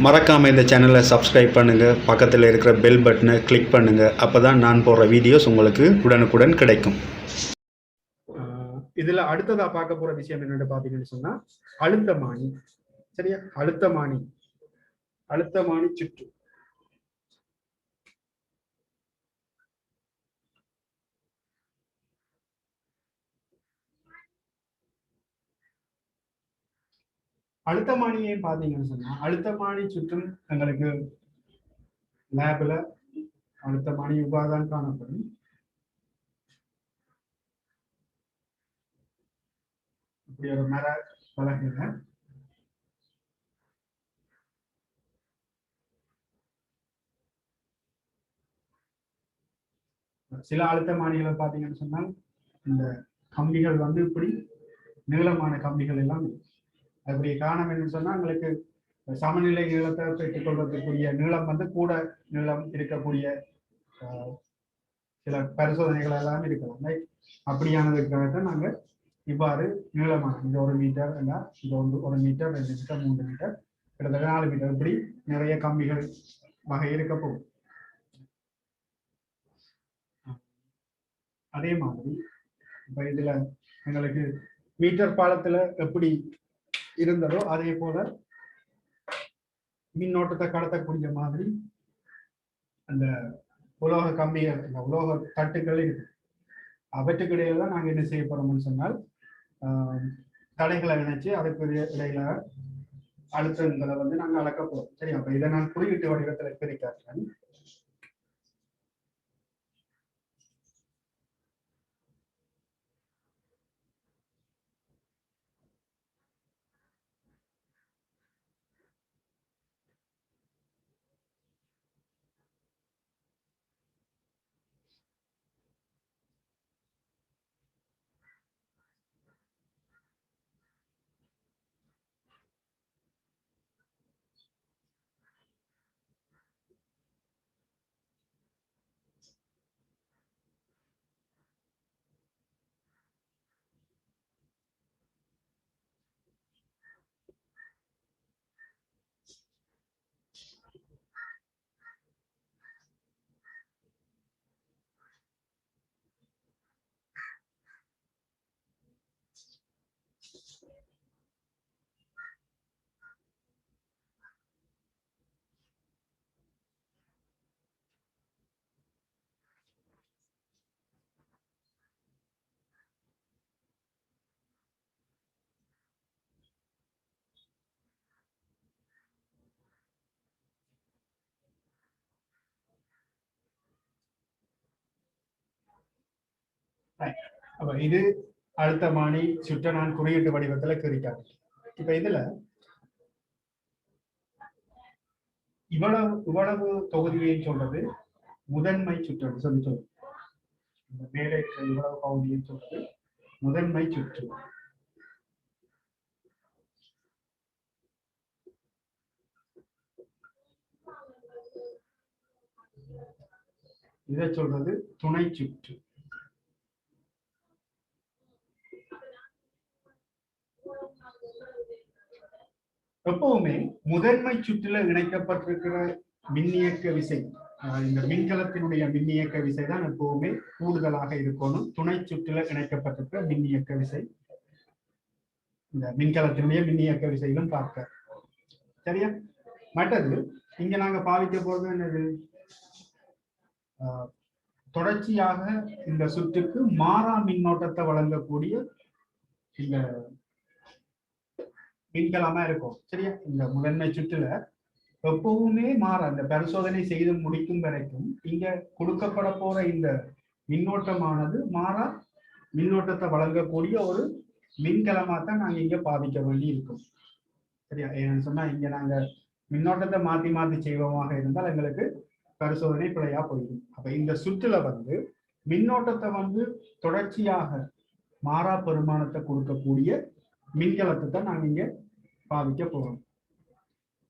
மறக்காமல் இந்த சேனலை சப்ஸ்கிரைப் பண்ணுங்கள், பக்கத்தில் இருக்கிற பெல் பட்டனை கிளிக் பண்ணுங்கள். அப்போ தான் நான் போடுற வீடியோஸ் உங்களுக்கு உடனுக்குடன் கிடைக்கும். இதில் அடுத்ததாக பார்க்க போகிற விஷயம் என்னென்னு பார்த்தீங்கன்னு சொன்னால் அழுத்தமானி. சரியா? அழுத்தமானி சுற்று. அழுத்தமானியை பார்த்தீங்கன்னு சொன்னா அழுத்தமானி சுற்றும் எங்களுக்கு லேப்ல அழுத்தமானி இவ்வாறுதான் காணப்படும். இப்படி ஒரு மர பலகையில சில அழுத்தமானிகளை பார்த்தீங்கன்னு சொன்னால் இந்த கம்பிகள் வந்து இப்படி நீளமான கம்பிகள் எல்லாம் அப்படி காரணம் என்னன்னு சொன்னா உங்களுக்கு சமநிலை நீளத்தை பெற்றுக் கொள்வதற்குரிய நீளம் வந்து கூட நீளம் இருக்கக்கூடிய சில பரிசோதனைகள் எல்லாம் இருக்கலாம். அப்படியானதுக்காக நாங்கள் இவ்வாறு நீளமான இந்த 1 மீட்டர் இல்லை இது 1 மீட்டர் 2 மீட்டர் 3 மீட்டர் கிட்டத்தட்ட 4 மீட்டர் இப்படி நிறைய கம்பிகள் வகை இருக்க போகும். அதே மாதிரி இப்ப இதுல எங்களுக்கு மீட்டர் பாலத்துல எப்படி இருந்ததோ அதே போல மின்னோட்டத்தை கடத்தக்கூடிய மாதிரி அந்த உலோக கம்பிகள் உலோக தட்டுகள் இருக்கு. அவற்றுக்கு இடையில தான் நாங்க என்ன செய்ய போறோம்னு சொன்னால் தடைகளை இணைச்சு அதுக்கு இடையில அழுத்தங்களை வந்து நாங்க அளக்க போறோம். சரி, அப்ப இதை நான் குறியீட்டு வடிவத்துல பிரிக்கிறேன். அப்ப இது அழுத்தமானி சுற்ற நான் குறியீட்டு வடிவத்துல குறிக்காது. இப்ப இதுல இவ்வளவு தொகுதியை சொல்றது முதன்மை சுற்று சொல்லி இந்த மேலே இவ்வளவு பகுதியை சொல்றது முதன்மை சுற்று. இதை சொல்றது துணை சுற்று. எப்பவுமே முதன்மை சுற்றுல இணைக்கப்பட்டிருக்கிற மின்னியக்க விசை, இந்த மின்கலத்தினுடைய மின்னியக்க விசை தான் எப்பவுமே கூடுதலாக இருக்கணும். துணை சுற்றுல இணைக்கப்பட்டிருக்கிற மின்னியக்க விசை இந்த மின்கலத்தினுடைய மின்னியக்க விசையிலும் பார்க்க. சரியா? மற்றது இங்க நாங்க பாவிக்க போறது என்னது? தொடர்ச்சியாக இந்த சுற்றுக்கு மாறா மின்னோட்டத்தை வழங்கக்கூடிய இந்த மின்கலமா இருக்கும். சரியா? இந்த முதன்மை சுற்றுல எப்பவுமே மாற அந்த பரிசோதனை செய்து முடிக்கும் வரைக்கும் இங்க கொடுக்கப்பட போற இந்த மின்னோட்டமானது மாறா மின்னோட்டத்தை வழங்கக்கூடிய ஒரு மின்கலமா தான் நாங்க இங்க பாவிக்க வேண்டி இருக்கும். சரியா? ஏன்னு சொன்னா இங்க நாங்க மின்னோட்டத்தை மாத்தி மாத்தி செய்வோமாக இருந்தால் எங்களுக்கு பரிசோதனை பிழையா போயிடும். அப்ப இந்த சுற்றுல வந்து மின்னோட்டத்தை வந்து தொடர்ச்சியாக மாறா பெருமானத்தை கொடுக்கக்கூடிய மின்கலத்தை தான் நாங்க இங்க பாவிக்க போறோம்.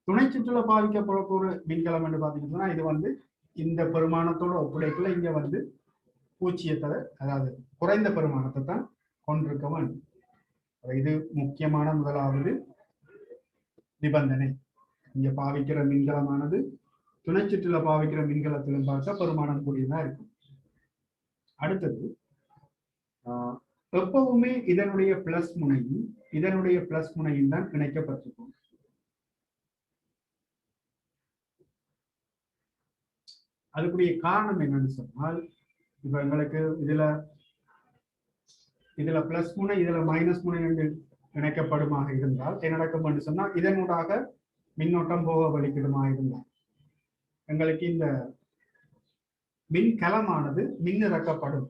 துணை சுற்றுல பாவிக்க போற மின்கலம் என்று பாத்தீங்கன்னா இது வந்து இந்த பெருமானத்தோட ஒப்படைப்புல இங்க வந்து பூச்சியத்தை, அதாவது குறைந்த பெருமானத்தை தான் கொண்டிருக்க வேண்டும். இது முக்கியமான முதலாவது நிபந்தனை. இங்க பாவிக்கிற மின்கலமானது துணை சுற்றுல பாவிக்கிற மின்கலத்திலும் பார்த்தா பெருமானம் கூடியதா இருக்கும். அடுத்தது எப்பவுமே இதனுடைய பிளஸ் முனையும் தான் இணைக்கப்பட்டிருக்கும். அதுக்குரிய காரணம் என்னன்னு சொன்னால், இப்ப எங்களுக்கு இதுல பிளஸ் முனை இதுல மைனஸ் முனை என்று இணைக்கப்படுமாக இருந்தால் என்ன நடக்கும் என்று சொன்னால், இதனூடாக மின்னோட்டம் போக வலிக்கிடுமாக இருந்தால் எங்களுக்கு இந்த மின்கலமானது மின்னிறக்கப்படும்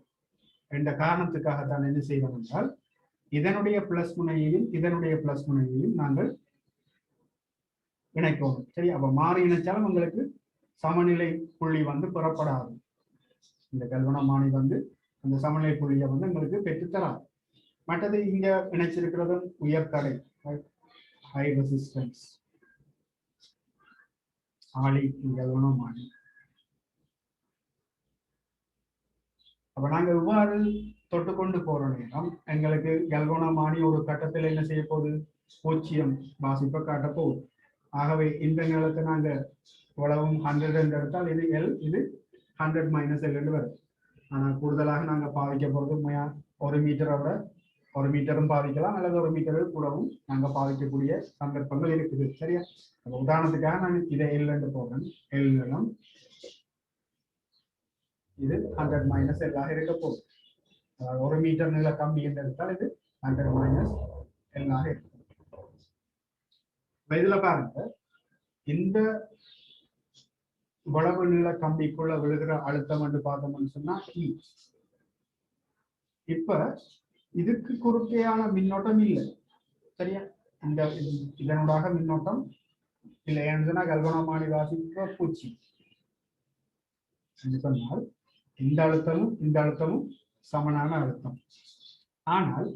என்ற காரணத்துக்காகத்தான் என்ன செய்வோம் என்றால், இதனுடைய பிளஸ் முனையையும் நாங்கள் இணைக்கணும். சரி, அப்ப மாறி இணைச்சாலும் உங்களுக்கு சமநிலை புள்ளி வந்து புறப்படாது. இந்த கல்வனமானி வந்து அந்த சமநிலை புள்ளியை வந்து உங்களுக்கு பெற்றுத்தராது. மற்றது இங்க இணைச்சிருக்கிறதும் உயர்தடை, ஹை ரெசிஸ்டன்ஸ் ஆளி கல்வனமானி. அப்ப நாங்க இவ்வாறு தொட்டுக்கொண்டு போற நேரம் எங்களுக்கு கல்வனமானி ஒரு கட்டத்தில் என்ன செய்ய போகுது, 0 வாசிப்பை காட்ட போகுது. ஆகவே இந்த நிலத்தை நாங்க உழவும் 100 என்று எடுத்தால் இது L, இது 100 - L என்று வருது. ஆனால் கூடுதலாக நாங்க பாவிக்க போறது 1 மீட்டரோட 1 மீட்டரும் பாவிக்கலாம், அல்லது 1 மீட்டருக்கு கூடவும் நாங்க பாவிக்கக்கூடிய சந்தர்ப்பங்கள் இருக்குது. சரியா, உதாரணத்துக்காக நான் இதை L என்று போகிறேன். L நிலம் இது 100 - L ஆக இருக்க போகுது. 1 மீட்டர் நீள கம்பி என்று எடுத்தால் இது 100 - L ஆக இருக்கும். இதுல பாருங்க, இந்த வளவு நீள கம்பிக்குள்ள விழுகிற அழுத்தம் என்று பார்த்தோம்னு சொன்னா E. இப்ப இதுக்கு குறுக்கையான மின்னோட்டம் இல்லை. சரியா, இதனூடாக மின்னோட்டம் இல்லை என்று சொன்னா கல்வனமானி வாசிப்ப 0 என்று சொன்னால் இந்த அழுத்தமும் சமனான அழுத்தம். ஆனால்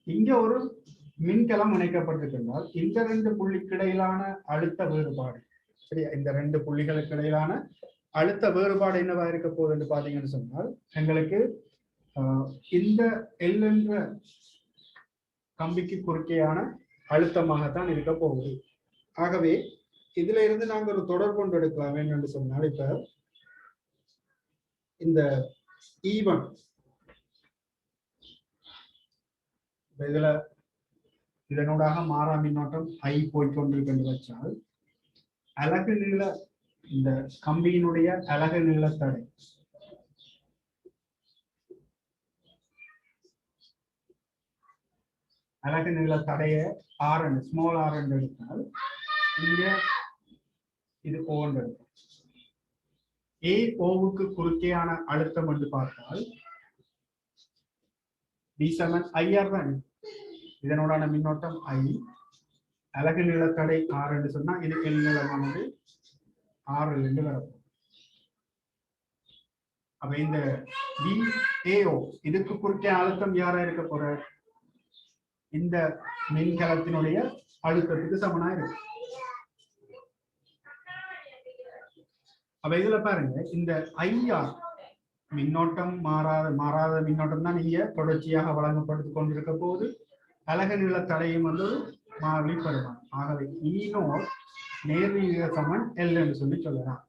இங்க ஒரு மின்கலம் இணைக்கப்பட்டிருக்கின்றால் இந்த 2 புள்ளிக்கு இடையிலான அழுத்த வேறுபாடு, சரியா, இந்த 2 புள்ளிகளுக்கு இடையிலான அழுத்த வேறுபாடு என்னவா இருக்க போகுது என்று பாத்தீங்கன்னு சொன்னால், எங்களுக்கு இந்த எல் என்ற கம்பிக்கு குறுக்கேயான அழுத்தமாகத்தான் இருக்க போகுது. ஆகவே இதுல இருந்து நாங்க ஒரு தொடர் கொண்டு எடுக்கலாம் என்று சொன்னால், இப்ப இந்த E1 இதுல இதனூடாக மாறா மின்னோட்டம் I போய்கொண்டிருக்கு வச்சால், அலகு நீள இந்த கம்பியினுடைய அலகு நீள தடை அலகு நீள தடைய ஸ்மால் r என்று எடுத்தால் இங்க இது O என்று எடுக்கும். AOவுக்கு குறுக்கேயான அழுத்தம் என்று பார்த்தால் D7 IR தான். இதனோடான மின்னோட்டம் I, அலகு நீள தடை R என்று சொன்னா இது L நீளமானது RL என்று வரப்போம். அப்ப இந்த DAO இதுக்கு குறுக்கே அழுத்தம் யாரா இருக்க போற, இந்த மின்கலத்தினுடைய அழுத்தத்துக்கு சமனா இருக்கு. அப்ப இதுல பாருங்க, இந்த IR மின்னோட்டம் மாறாத மின்னோட்டம் தான் இங்க தொடர்ச்சியாக வழங்கப்படுத்திக் கொண்டிருக்க போது, அலகு நீள தடையும் வந்து மாறி பெறுவான். ஆகவே E0 நேர்விகித சமன் L என்று சொல்லி சொல்லலாம்.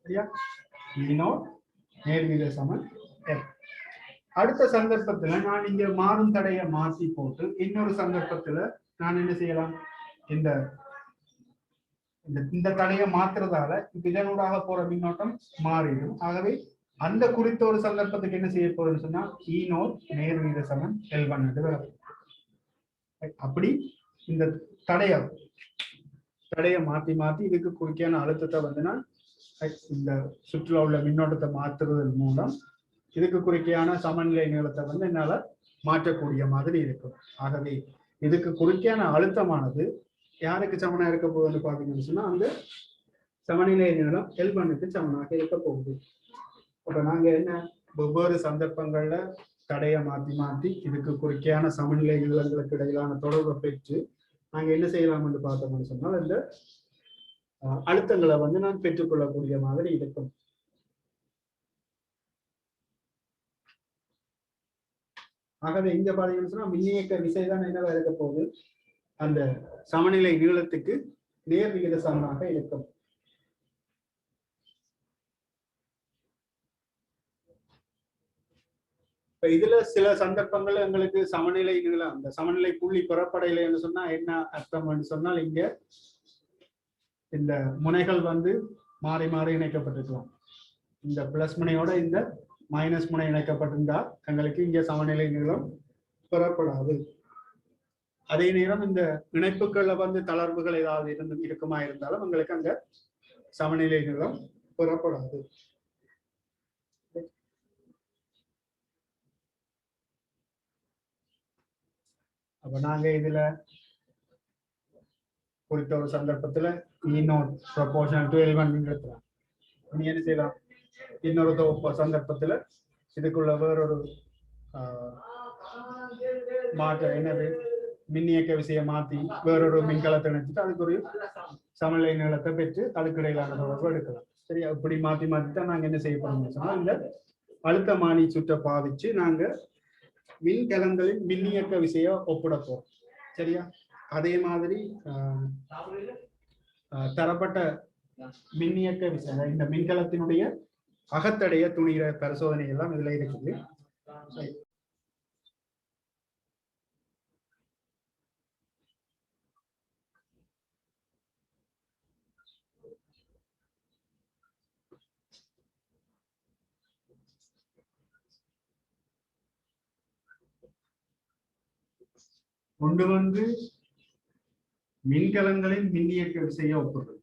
சரியா, E0 நேர்விகித சமன் L. அடுத்த சந்தர்ப்பத்துல நான் இங்க மாறும் தடையை மாற்றி போட்டு இன்னொரு சந்தர்ப்பத்துல நான் என்ன செய்யலாம், இந்த தடையை மாத்துறதால இதனூடாக போற மின்னோட்டம் மாறிடும். ஆகவே அந்த குறித்த ஒரு சந்தர்ப்பத்துக்கு என்ன செய்ய போறதுன்னு சொன்னா E0 நேர்விகித சமன் L1 என்று வரும். அப்படி இந்த தடையை மாத்தி இதுக்கு குறுக்கியான அழுத்தத்தை வந்துன்னா இந்த சுற்றுலா உள்ள மின்னோட்டத்தை மாற்றுவதன் மூலம் இதுக்கு குறுக்கியான சமநிலை நீளத்தை வந்து என்னால மாற்றக்கூடிய மாதிரி இருக்கும். ஆகவே இதுக்கு குறுக்கியான அழுத்தமானது யாருக்கு சமனா இருக்க போகுதுன்னு பாத்தீங்கன்னு சொன்னா அந்த சமநிலை நீளம் L1க்கு சமனாக இருக்க போகுது. அப்ப நாங்க என்ன வெவ்வேறு சந்தர்ப்பங்கள்ல தடையை மாத்தி இதுக்கு குறுக்கியான சமநிலை நீளங்களுக்கு இடையிலான தொடர்பை பெற்று நாங்க என்ன செய்யலாம் என்று பார்த்தோம்னு சொன்னால் இந்த அழுத்தங்களை வந்து நான் பெற்றுக்கொள்ளக்கூடிய மாதிரி இருக்கும். ஆகவே இங்க பாத்தீங்கன்னு சொன்னா மின்னியக்க விசைதான் என்னவா இருக்க போகுது, அந்த சமநிலை நீளத்துக்கு நேர் விகிதசமமாக இருக்கும். இப்ப இதுல சில சந்தர்ப்பங்கள்ல எங்களுக்கு சமநிலை நீளம், அந்த சமநிலை புள்ளி புறப்படையில சொன்னா என்ன அர்த்தம் சொன்னால், இங்க இந்த முனைகள் வந்து மாறி மாறி இணைக்கப்பட்டிருக்கலாம். இந்த பிளஸ் முனையோட இந்த மைனஸ் முனை இணைக்கப்பட்டிருந்தா எங்களுக்கு இங்க சமநிலை நீளம் பெறப்படாது. அதே நேரம் இந்த இணைப்புகள்ல வந்து தளர்வுகள் ஏதாவது இருக்குமா இருந்தாலும் எங்களுக்கு அங்க சமநிலை நீளம் பெறப்படாது. அப்ப நாங்க இதுல குறித்த ஒரு சந்தர்ப்பத்துல ப்ரொபோர்ஷனல் டு L1 எடுத்துலாம். நீ என்ன செய்யலாம், இன்னொரு சந்தர்ப்பத்துல இதுக்குள்ள வேறொரு மாற்ற என்னது மின்னியக்க விசையை மாத்தி வேறொரு மின்கலத்தை நினைச்சிட்டு அதுக்கு ஒரு சமநிலை நீளத்தை பெற்று அதுக்கு இடையிலான தொடர்பு எடுக்கலாம். சரியா? இப்படி மாத்தி மாத்திதான் நாங்க என்ன செய்ய போறோம்னு சொன்னா, இந்த அழுத்தமானி சுற்றை பாவிச்சு நாங்க மின்கலங்களின் மின்னியக்க விசையை ஒப்பிட போறோம். சரியா? அதே மாதிரி தரப்பட்ட மின்னியக்க விசை, இந்த மின்கலத்தினுடைய அகத்தடைய துணிகிற பரிசோதனை எல்லாம் இதுல இருக்குது. ஒன்று வந்து மின்கலங்களின் மின்னியக்க விசையை ஒப்புறது.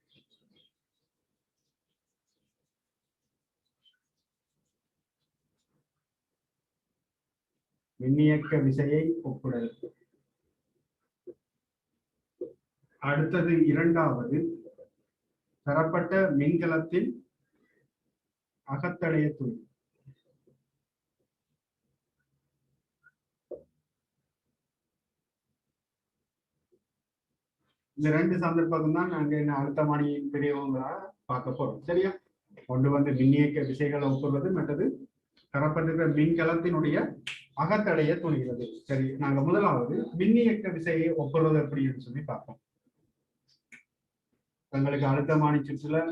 மின்னியக்க விசையை ஒப்புடல். அடுத்தது இரண்டாவது தரப்பட்ட மின்கலத்தின் அகத்தடைய துணி. இந்த ரெண்டு சந்தர்ப்பம் தான் நாங்க என்ன அழுத்தமானி பெரியவங்களா பார்க்க போறோம். சரியா? ஒன்று வந்து மின்னியக்க விசைகளை ஒப்புறது, மற்றது தரப்பட்டிருக்கிற மின்கலத்தினுடைய அகத்தடைய துணிகிறது. சரி, நாங்க முதலாவது மின்னியக்க விசையை ஒப்புறது எப்படின்னு சொல்லி பார்ப்போம். எங்களுக்கு அழுத்தமானி சுற்றுல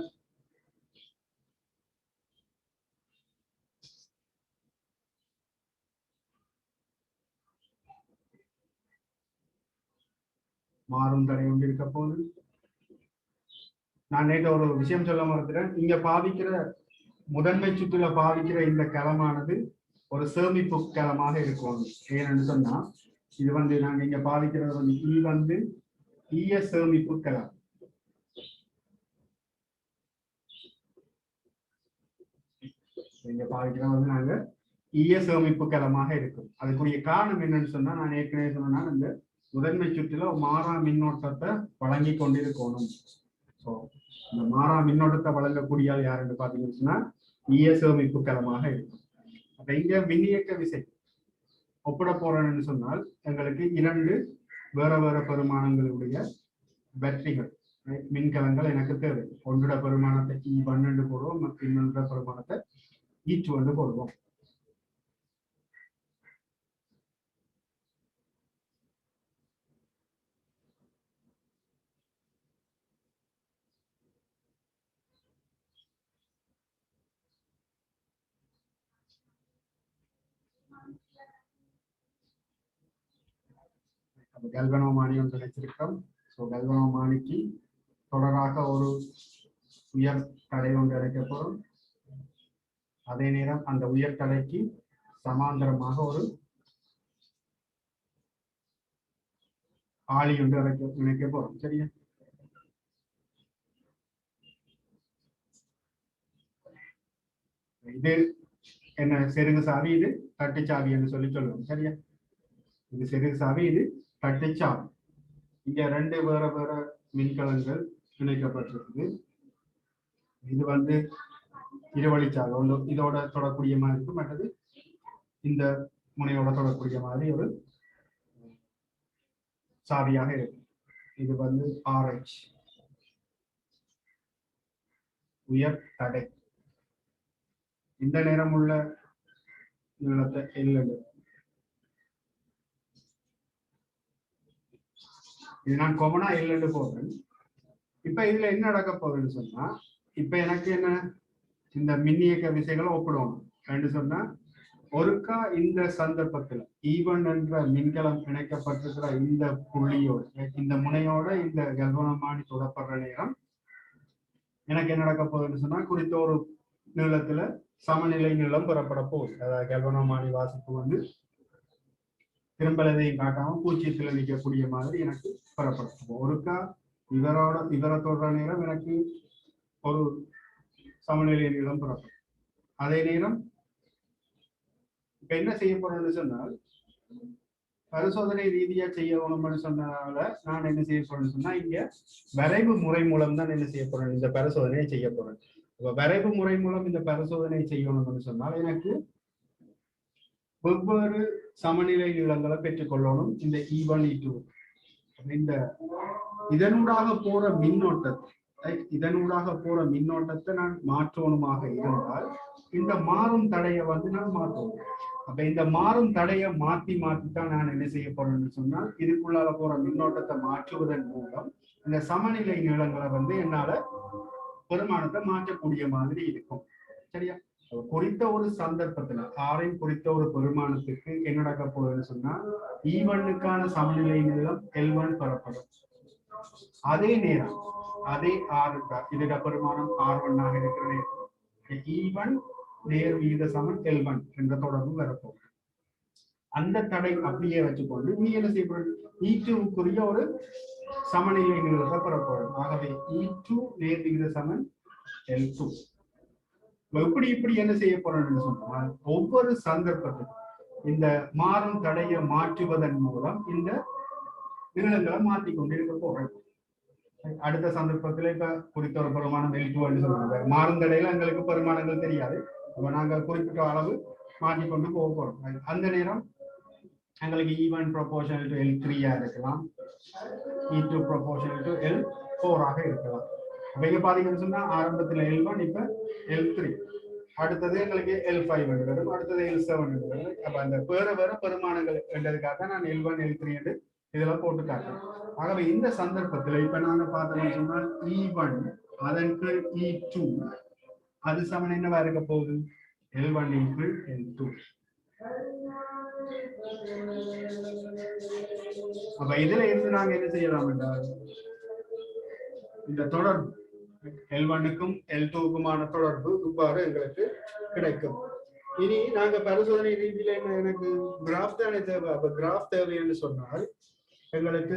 மாறும் தடை ஒன்று இருக்க போது, நான் நேற்று ஒரு விஷயம் சொல்ல மறந்துட்டேன். இங்க பாவிக்கிற முதன்மை சுற்றுல பாவிக்கிற இந்த களமானது ஒரு சேமிப்பு களமாக இருக்கும். ஏன்னு சொன்னா, இது வந்து நாங்க இங்க பாவிக்கிறது வந்து வந்து ஈய சேமிப்பு களம். இங்க பாவிக்கிறது வந்து நாங்க ஈய சேமிப்பு களமாக இருக்கும். அதுக்குரிய காரணம் என்னன்னு சொன்னா, நான் ஏற்கனவே சொன்னா, இந்த முதன்மை சுற்றுல மாறா மின்னோட்டத்தை வழங்கி கொண்டிருக்கணும். ஸோ இந்த மாறா மின்னோட்டத்தை வழங்கக்கூடிய யாருன்னு பாத்தீங்கன்னு சொன்னா ஈய சேமிப்பு களமாக இருக்கும். அப்ப இங்க மின்னியக்க விசை ஒப்பிட போறேன்னு சொன்னால், எங்களுக்கு இரண்டு வேற வேற பெருமானங்களுடைய பேட்டரிகள் மின்கலங்கள் எனக்கு தேவை. ஒன்றோட பெருமானத்தை E1 போடுவோம், இன்னொன்ற பெருமானத்தை E2 போடுவோம். கல்வனோமானி ஒன்று நினைச்சிருக்கோம். ஸோ கல்வனோமானிக்கு தொடராக ஒரு உயர் தடை ஒன்று இணைக்கப்படும். அதே நேரம் அந்த உயர் தடைக்கு சமாந்தரமாக ஒரு ஆளி ஒன்று இணைக்க போறோம். சரியா? இது என்ன செருகு சாவி, இது தட்டு சாவி என்று சொல்லி சொல்லுவோம். சரியா? இது செருகு சாவி, இது தட்டு சாவி. இங்க ரெண்டு வேற வேற மின்கலங்கள் இணைக்கப்பட்டிருக்கு. இது வந்து இருவழிச்சாவி ஒன்று இதோட தொடக்கூடிய மாதிரி இருக்கும், மற்றது இந்த முனையோட தொடக்கூடிய மாதிரி ஒரு சாவியாக இருக்கும். இது வந்து RH உயர் தடை. இந்த நேரம் உள்ள நீளத்தை L. இது நான் கொமனா L போடுறேன். இப்ப இதுல என்ன நடக்க போகுதுன்னு சொன்னா, இப்ப எனக்கு என்ன இந்த மின்னியக்க விசைகளை ஒப்பிடுவோம் என்று சொன்னா, ஒருக்கா இந்த சந்தர்ப்பத்துல ஈவன் என்ற மின்கலம் இணைக்கப்பட்டிருக்கிற இந்த புள்ளியோட இந்த முனையோட இந்த கல்வனமானி தொடப்படுற நேரம் எனக்கு என்ன நடக்க போகுதுன்னு சொன்னா, குறித்த ஒரு நீளத்துல சமநிலை நீளம் பெறப்பட போகுது. அதாவது கல்வனமானி வாசிப்பு வந்து திரும்பலதையும் காட்டாம பூச்சியத்தில் நிற்கக்கூடிய மாதிரி எனக்கு பெறப்படும். ஒருக்கா இவரை தொடர நேரம் எனக்கு ஒரு சமநிலை நீளம் பெறப்படும். அதே நேரம் இப்ப என்ன செய்ய போறேன்னு சொன்னால், பரிசோதனை ரீதியா செய்யணும்னு சொன்னதால நான் என்ன செய்ய போறேன்னு சொன்னா, இங்க வரைவு முறை மூலம் தான் என்ன செய்ய போறேன், இந்த பரிசோதனையை செய்ய போறேன். வரைவு முறை மூலம் இந்த பரிசோதனை செய்யணும்னு சொன்னால் எனக்கு வெவ்வேறு சமநிலை நீளங்களை பெற்றுக்கொள்ளணும். இந்த E1 E2 இந்த இதனூடாக போற மின்னோட்டத்தை நான் மாற்றணுமாக இருந்தால் இந்த மாறும் தடையை வந்து நான் மாற்றணும். அப்ப இந்த மாறும் தடையை மாற்றித்தான் நான் என்ன செய்ய போறேன்னு சொன்னால், இதுக்குள்ளால போற மின்னோட்டத்தை மாற்றுவதன் மூலம் இந்த சமநிலை நீளங்களை வந்து என்னால பெருமானத்தை மாற்றக்கூடிய மாதிரி இருக்கும். சரியா? குறித்த ஒரு சந்தர்ப்பத்துல ஆரையும் குறித்த ஒரு பெருமானத்துக்கு என்ன நடக்க போகுதுன்னு சொன்னா, E1க்கான சமநிலை நீளம் L1 பெறப்படும். அதே நேரம் அதே ஆறுக்கா இதோட பெருமானம் R1 ஆக இருக்கிற நேரம் E1 நேர் விகித சமன் L1 என்ற தொடர்பு வரப்போகுது. அந்த தடை அப்படியே வச்சுக்கொண்டு நீ என்ன செய்யப்படும், E2க்குரிய ஒரு சமநிலை நீளத்தை பெறப்படும். ஆகவே E2 நேர் விகித சமன் L2. இப்படி என்ன செய்ய போறோம்னு சொன்னால், ஒவ்வொரு சந்தர்ப்பத்திலும் இந்த மாறும் தடையை மாற்றுவதன் மூலம் இந்த நிலங்களை மாற்றிக்கொண்டு இருக்க போறோம். அடுத்த சந்தர்ப்பத்துல இப்ப குறித்த ஒரு பெருமானம் L2 சொல்றாங்க. மாறும் தடையில எங்களுக்கு பெருமானங்கள் தெரியாது. அப்ப நாங்க குறிப்பிட்ட அளவு மாற்றிக்கொண்டு போக போறோம். அந்த நேரம் எங்களுக்கு E1 ப்ரொபோர்ஷனல் டு L3 இருக்கலாம், E2 ப்ரொபோர்ஷனல் டு L4 ஆக இருக்கலாம். அப்ப இங்க பாத்தீங்கன்னு சொன்னா, ஆரம்பத்துல L1, இப்ப L3, அடுத்தது எங்களுக்கு L5 வரும், அடுத்தது L7 வரும். அப்ப அந்த வேற பெருமானங்கள் என்றதுக்காக நான் L1 L3 என்று இதெல்லாம் போட்டு காட்டுறேன். ஆகவே இந்த சந்தர்ப்பத்துல இப்ப நாங்க பார்த்தோம்னு சொன்னால் E1 அதன் கீழ் E2 அது சமன் என்னவா இருக்க போகுது, L1 கீழ் L2. அப்ப இதுல இருந்து நாங்க என்ன செய்யலாம் என்றால், இந்த தொடர்பு L1க்கும் L2க்குமான தொடர்பு இவ்வாறு எங்களுக்கு கிடைக்கும். இனி நாங்க பரிசோதனை ரீதியில என்ன, எனக்கு கிராஃப் தானே தேவை. அப்ப கிராஃப் தேவைன்னு சொன்னால் எங்களுக்கு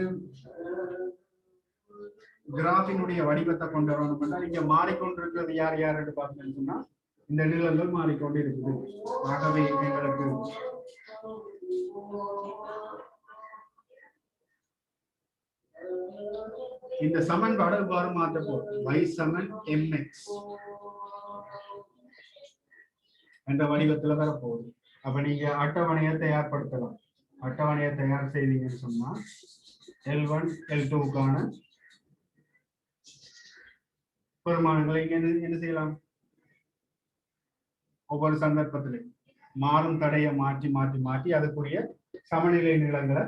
கிராஃபினுடைய வடிவத்தை கொண்டு வரணும். இங்க மாறிக்கொண்டிருக்கிறது யார் என்று பார்த்தீங்கன்னு சொன்னா, இந்த நிலங்கள் மாறிக்கொண்டு இருக்குது. ஆகவே எங்களுக்கு இந்த சமன்பாடு இவ்வாறு மாற்ற போறோம். y சமன் mx என்ற வடிவத்துல வரப்போகுது. அப்ப நீங்க அட்டவணையை தயார்படுத்தலாம். அட்டவணையை தயார் செய்தீங்கன்னு சொன்னா L1 L2க்கான பெருமானங்களை என்ன செய்யலாம், ஒவ்வொரு சந்தர்ப்பத்திலும் மாறும் தடையை மாற்றி அதுக்குரிய சமநிலை நீளங்களை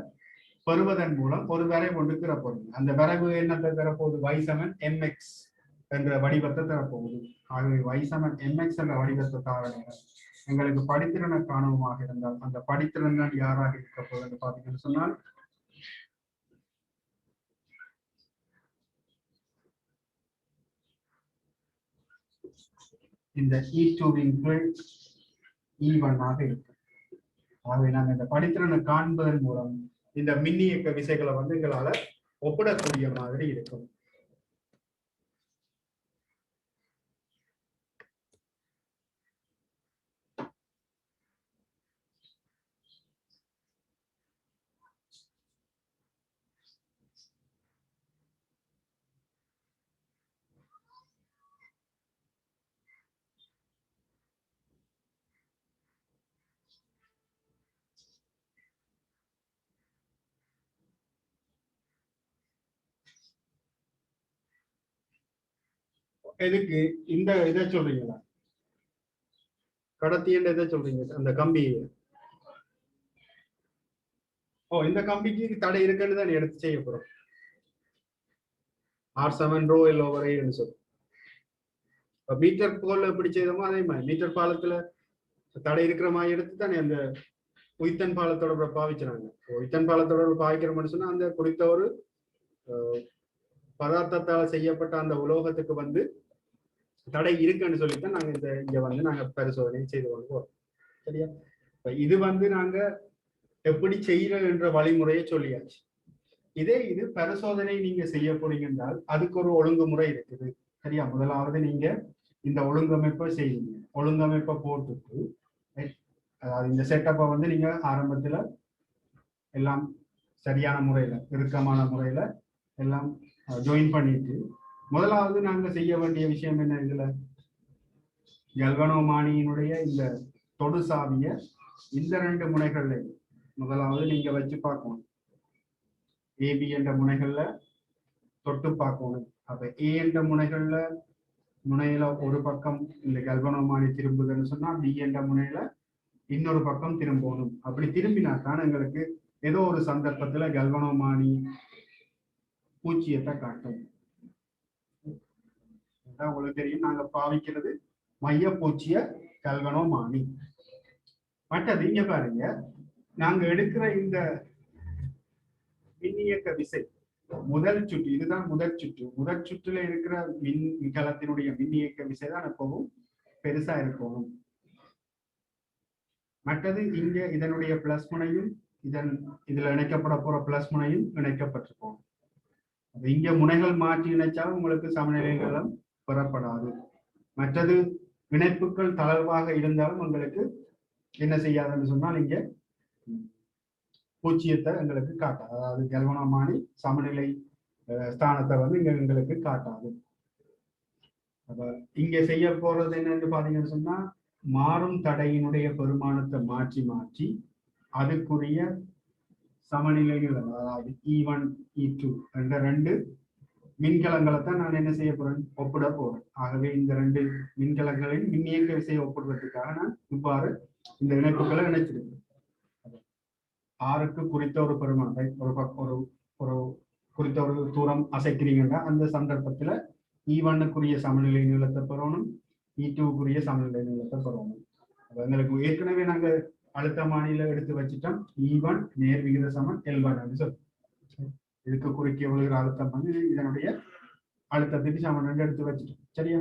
பெறுவதன் மூலம் ஒரு வரைவு ஒன்று பெறப்போகுது. அந்த வரைவு என்னத்தை பெறப்போகுது, y சமன் mx என்ற வடிவத்தை தரப்போகுது. ஆகவே y சமன் mx என்ற வடிவத்தை தார நேரம் எங்களுக்கு படித்திறனை காணுமாக இருந்தால் அந்த படித்திறன்கள் யாராக இருக்க போகுது என்று பார்த்தீங்கன்னு சொன்னால், இந்த E2வின் கீழ் E1 ஆக இருக்கு. ஆகவே நாங்கள் இந்த படித்திறனை காண்பதன் மூலம் இந்த மின்னியக்க விசைகளை வந்து எங்களால ஒப்பிடக்கூடிய மாதிரி இருக்கும். எதுக்கு இந்த இதை சொல்றீங்களா, கடத்தி என்ற இதை சொல்றீங்க, அந்த கம்பி? இந்த கம்பிக்கு தடை இருக்குன்னு தான் எடுத்து செய்ய போறோம். R7 ரோ எல் ஓவர் ஏன்னு சொல்லி. இப்போ மீட்டர் போல எப்படி செய்தோமோ அதே மாதிரி மீட்டர் பாலத்துல தடை இருக்கிற மாதிரி எடுத்து தானே அந்த உயிர்த்தன் பாலத்தோட பாவிக்கிறாங்க. உயிர்த்தன் பாலத்தோட பாவிக்கிறோம்னு சொன்னா அந்த குறித்த ஒரு பதார்த்தத்தால் செய்யப்பட்ட அந்த உலோகத்துக்கு வந்து தடை இருக்குன்னு சொல்லித்தான் நாங்க இங்க வந்து நாங்க பரிசோதனை செய்து கொண்டு வரோம். சரியா? இது வந்து நாங்க எப்படி செய்யறது என்ற வழிமுறையை சொல்லியாச்சு. இது பரிசோதனை நீங்க செய்ய போறீங்க என்றால் அதுக்கு ஒரு ஒழுங்குமுறை இருக்குது. சரியா? முதலாவது நீங்க இந்த ஒழுங்கமைப்பை செய்வீங்க. ஒழுங்கமைப்பை போட்டுட்டு அதாவது இந்த செட்டப்பை வந்து நீங்க ஆரம்பத்துல எல்லாம் சரியான முறையில இறுக்கமான முறையில எல்லாம் ஜாயின் பண்ணிட்டு முதலாவது நாங்க செய்ய வேண்டிய விஷயம் என்ன, இதுல கல்வனோமானியினுடைய இந்த தொடு சாவிய இந்த 2 முனைகள்ல முதலாவது நீங்க வச்சு பார்க்கணும். ஏபி என்ற முனைகள்ல தொட்டு பார்க்கணும். அப்ப ஏ என்ற முனையில ஒரு பக்கம் இந்த கல்வனோமானி திரும்புதுன்னு சொன்னா பி என்ற முனையில இன்னொரு பக்கம் திரும்பணும். அப்படி திரும்பினாத்தான் எங்களுக்கு ஏதோ ஒரு சந்தர்ப்பத்துல கல்வனோமானி பூச்சியத்தை காட்டும். உங்களுக்கு தெரியும், நாங்க பாவிக்கிறது மைய பூச்சிய கல்வனோமானி. மற்றது இங்க பாருங்க, நாங்க எடுக்கிற இந்த மின்னியக்க விசை முதல் சுற்று, இதுதான் முதல் சுற்று. முதல் சுற்றுல இருக்கிற மின்கலத்தினுடைய மின்னியக்க விசை தான் எப்பவும் பெருசா இருக்கணும். மற்றது இங்க இதனுடைய பிளஸ் முனையும் இதுல இணைக்கப்பட போற பிளஸ் முனையும் இணைக்கப்பட்டிருக்கும். இங்க முனைகள் மாற்றி இணைச்சாலும் உங்களுக்கு சமநிலைகளும் பெறப்படாது. மற்றது இணைப்புகள் தளர்வாக இருந்தாலும் உங்களுக்கு என்ன செய்யாதுன்னு சொன்னால் இங்க பூச்சியத்தை எங்களுக்கு காட்டாது. அதாவது கல்வனோமானி சமநிலை ஸ்தானத்தை வந்து இங்க எங்களுக்கு காட்டாது. அப்ப இங்க செய்ய போறது என்னன்னு பாத்தீங்கன்னு சொன்னா மாறும் தடையினுடைய பெருமானத்தை மாற்றி அதுக்குரிய சமநிலைகள், அதாவது E1 E2 என்ற 2 மின்கலங்களை தான் நான் என்ன செய்ய போறேன், ஒப்பிட போறேன். ஆகவே இந்த 2 மின்கலங்களின் மின்னியக்க விசையை ஒப்பிடுறதுக்காக நான் இவ்வாறு இந்த இணைப்புகளை இணைச்சிருக்கேன். ஆறுக்கு குறித்த ஒரு பெருமானத்தை ஒரு குறித்த ஒரு தூரம் அசைக்கிறீங்கன்னா அந்த சந்தர்ப்பத்துல E1க்குரிய சமநிலை நீளத்தை பெறணும், E2க்குரிய சமநிலை நீளத்தை பெறணும். எங்களுக்கு ஏற்கனவே நாங்க அழுத்தமானியில எடுத்து வச்சுட்டோம். E1 நேர் விகித சமன் L1 சொல்லி இதுக்கு குறுக்கிய விழுகிற அழுத்தம் வந்து இதனுடைய அழுத்தத்துக்கு சமன் எடுத்து வச்சுட்டோம். சரியா?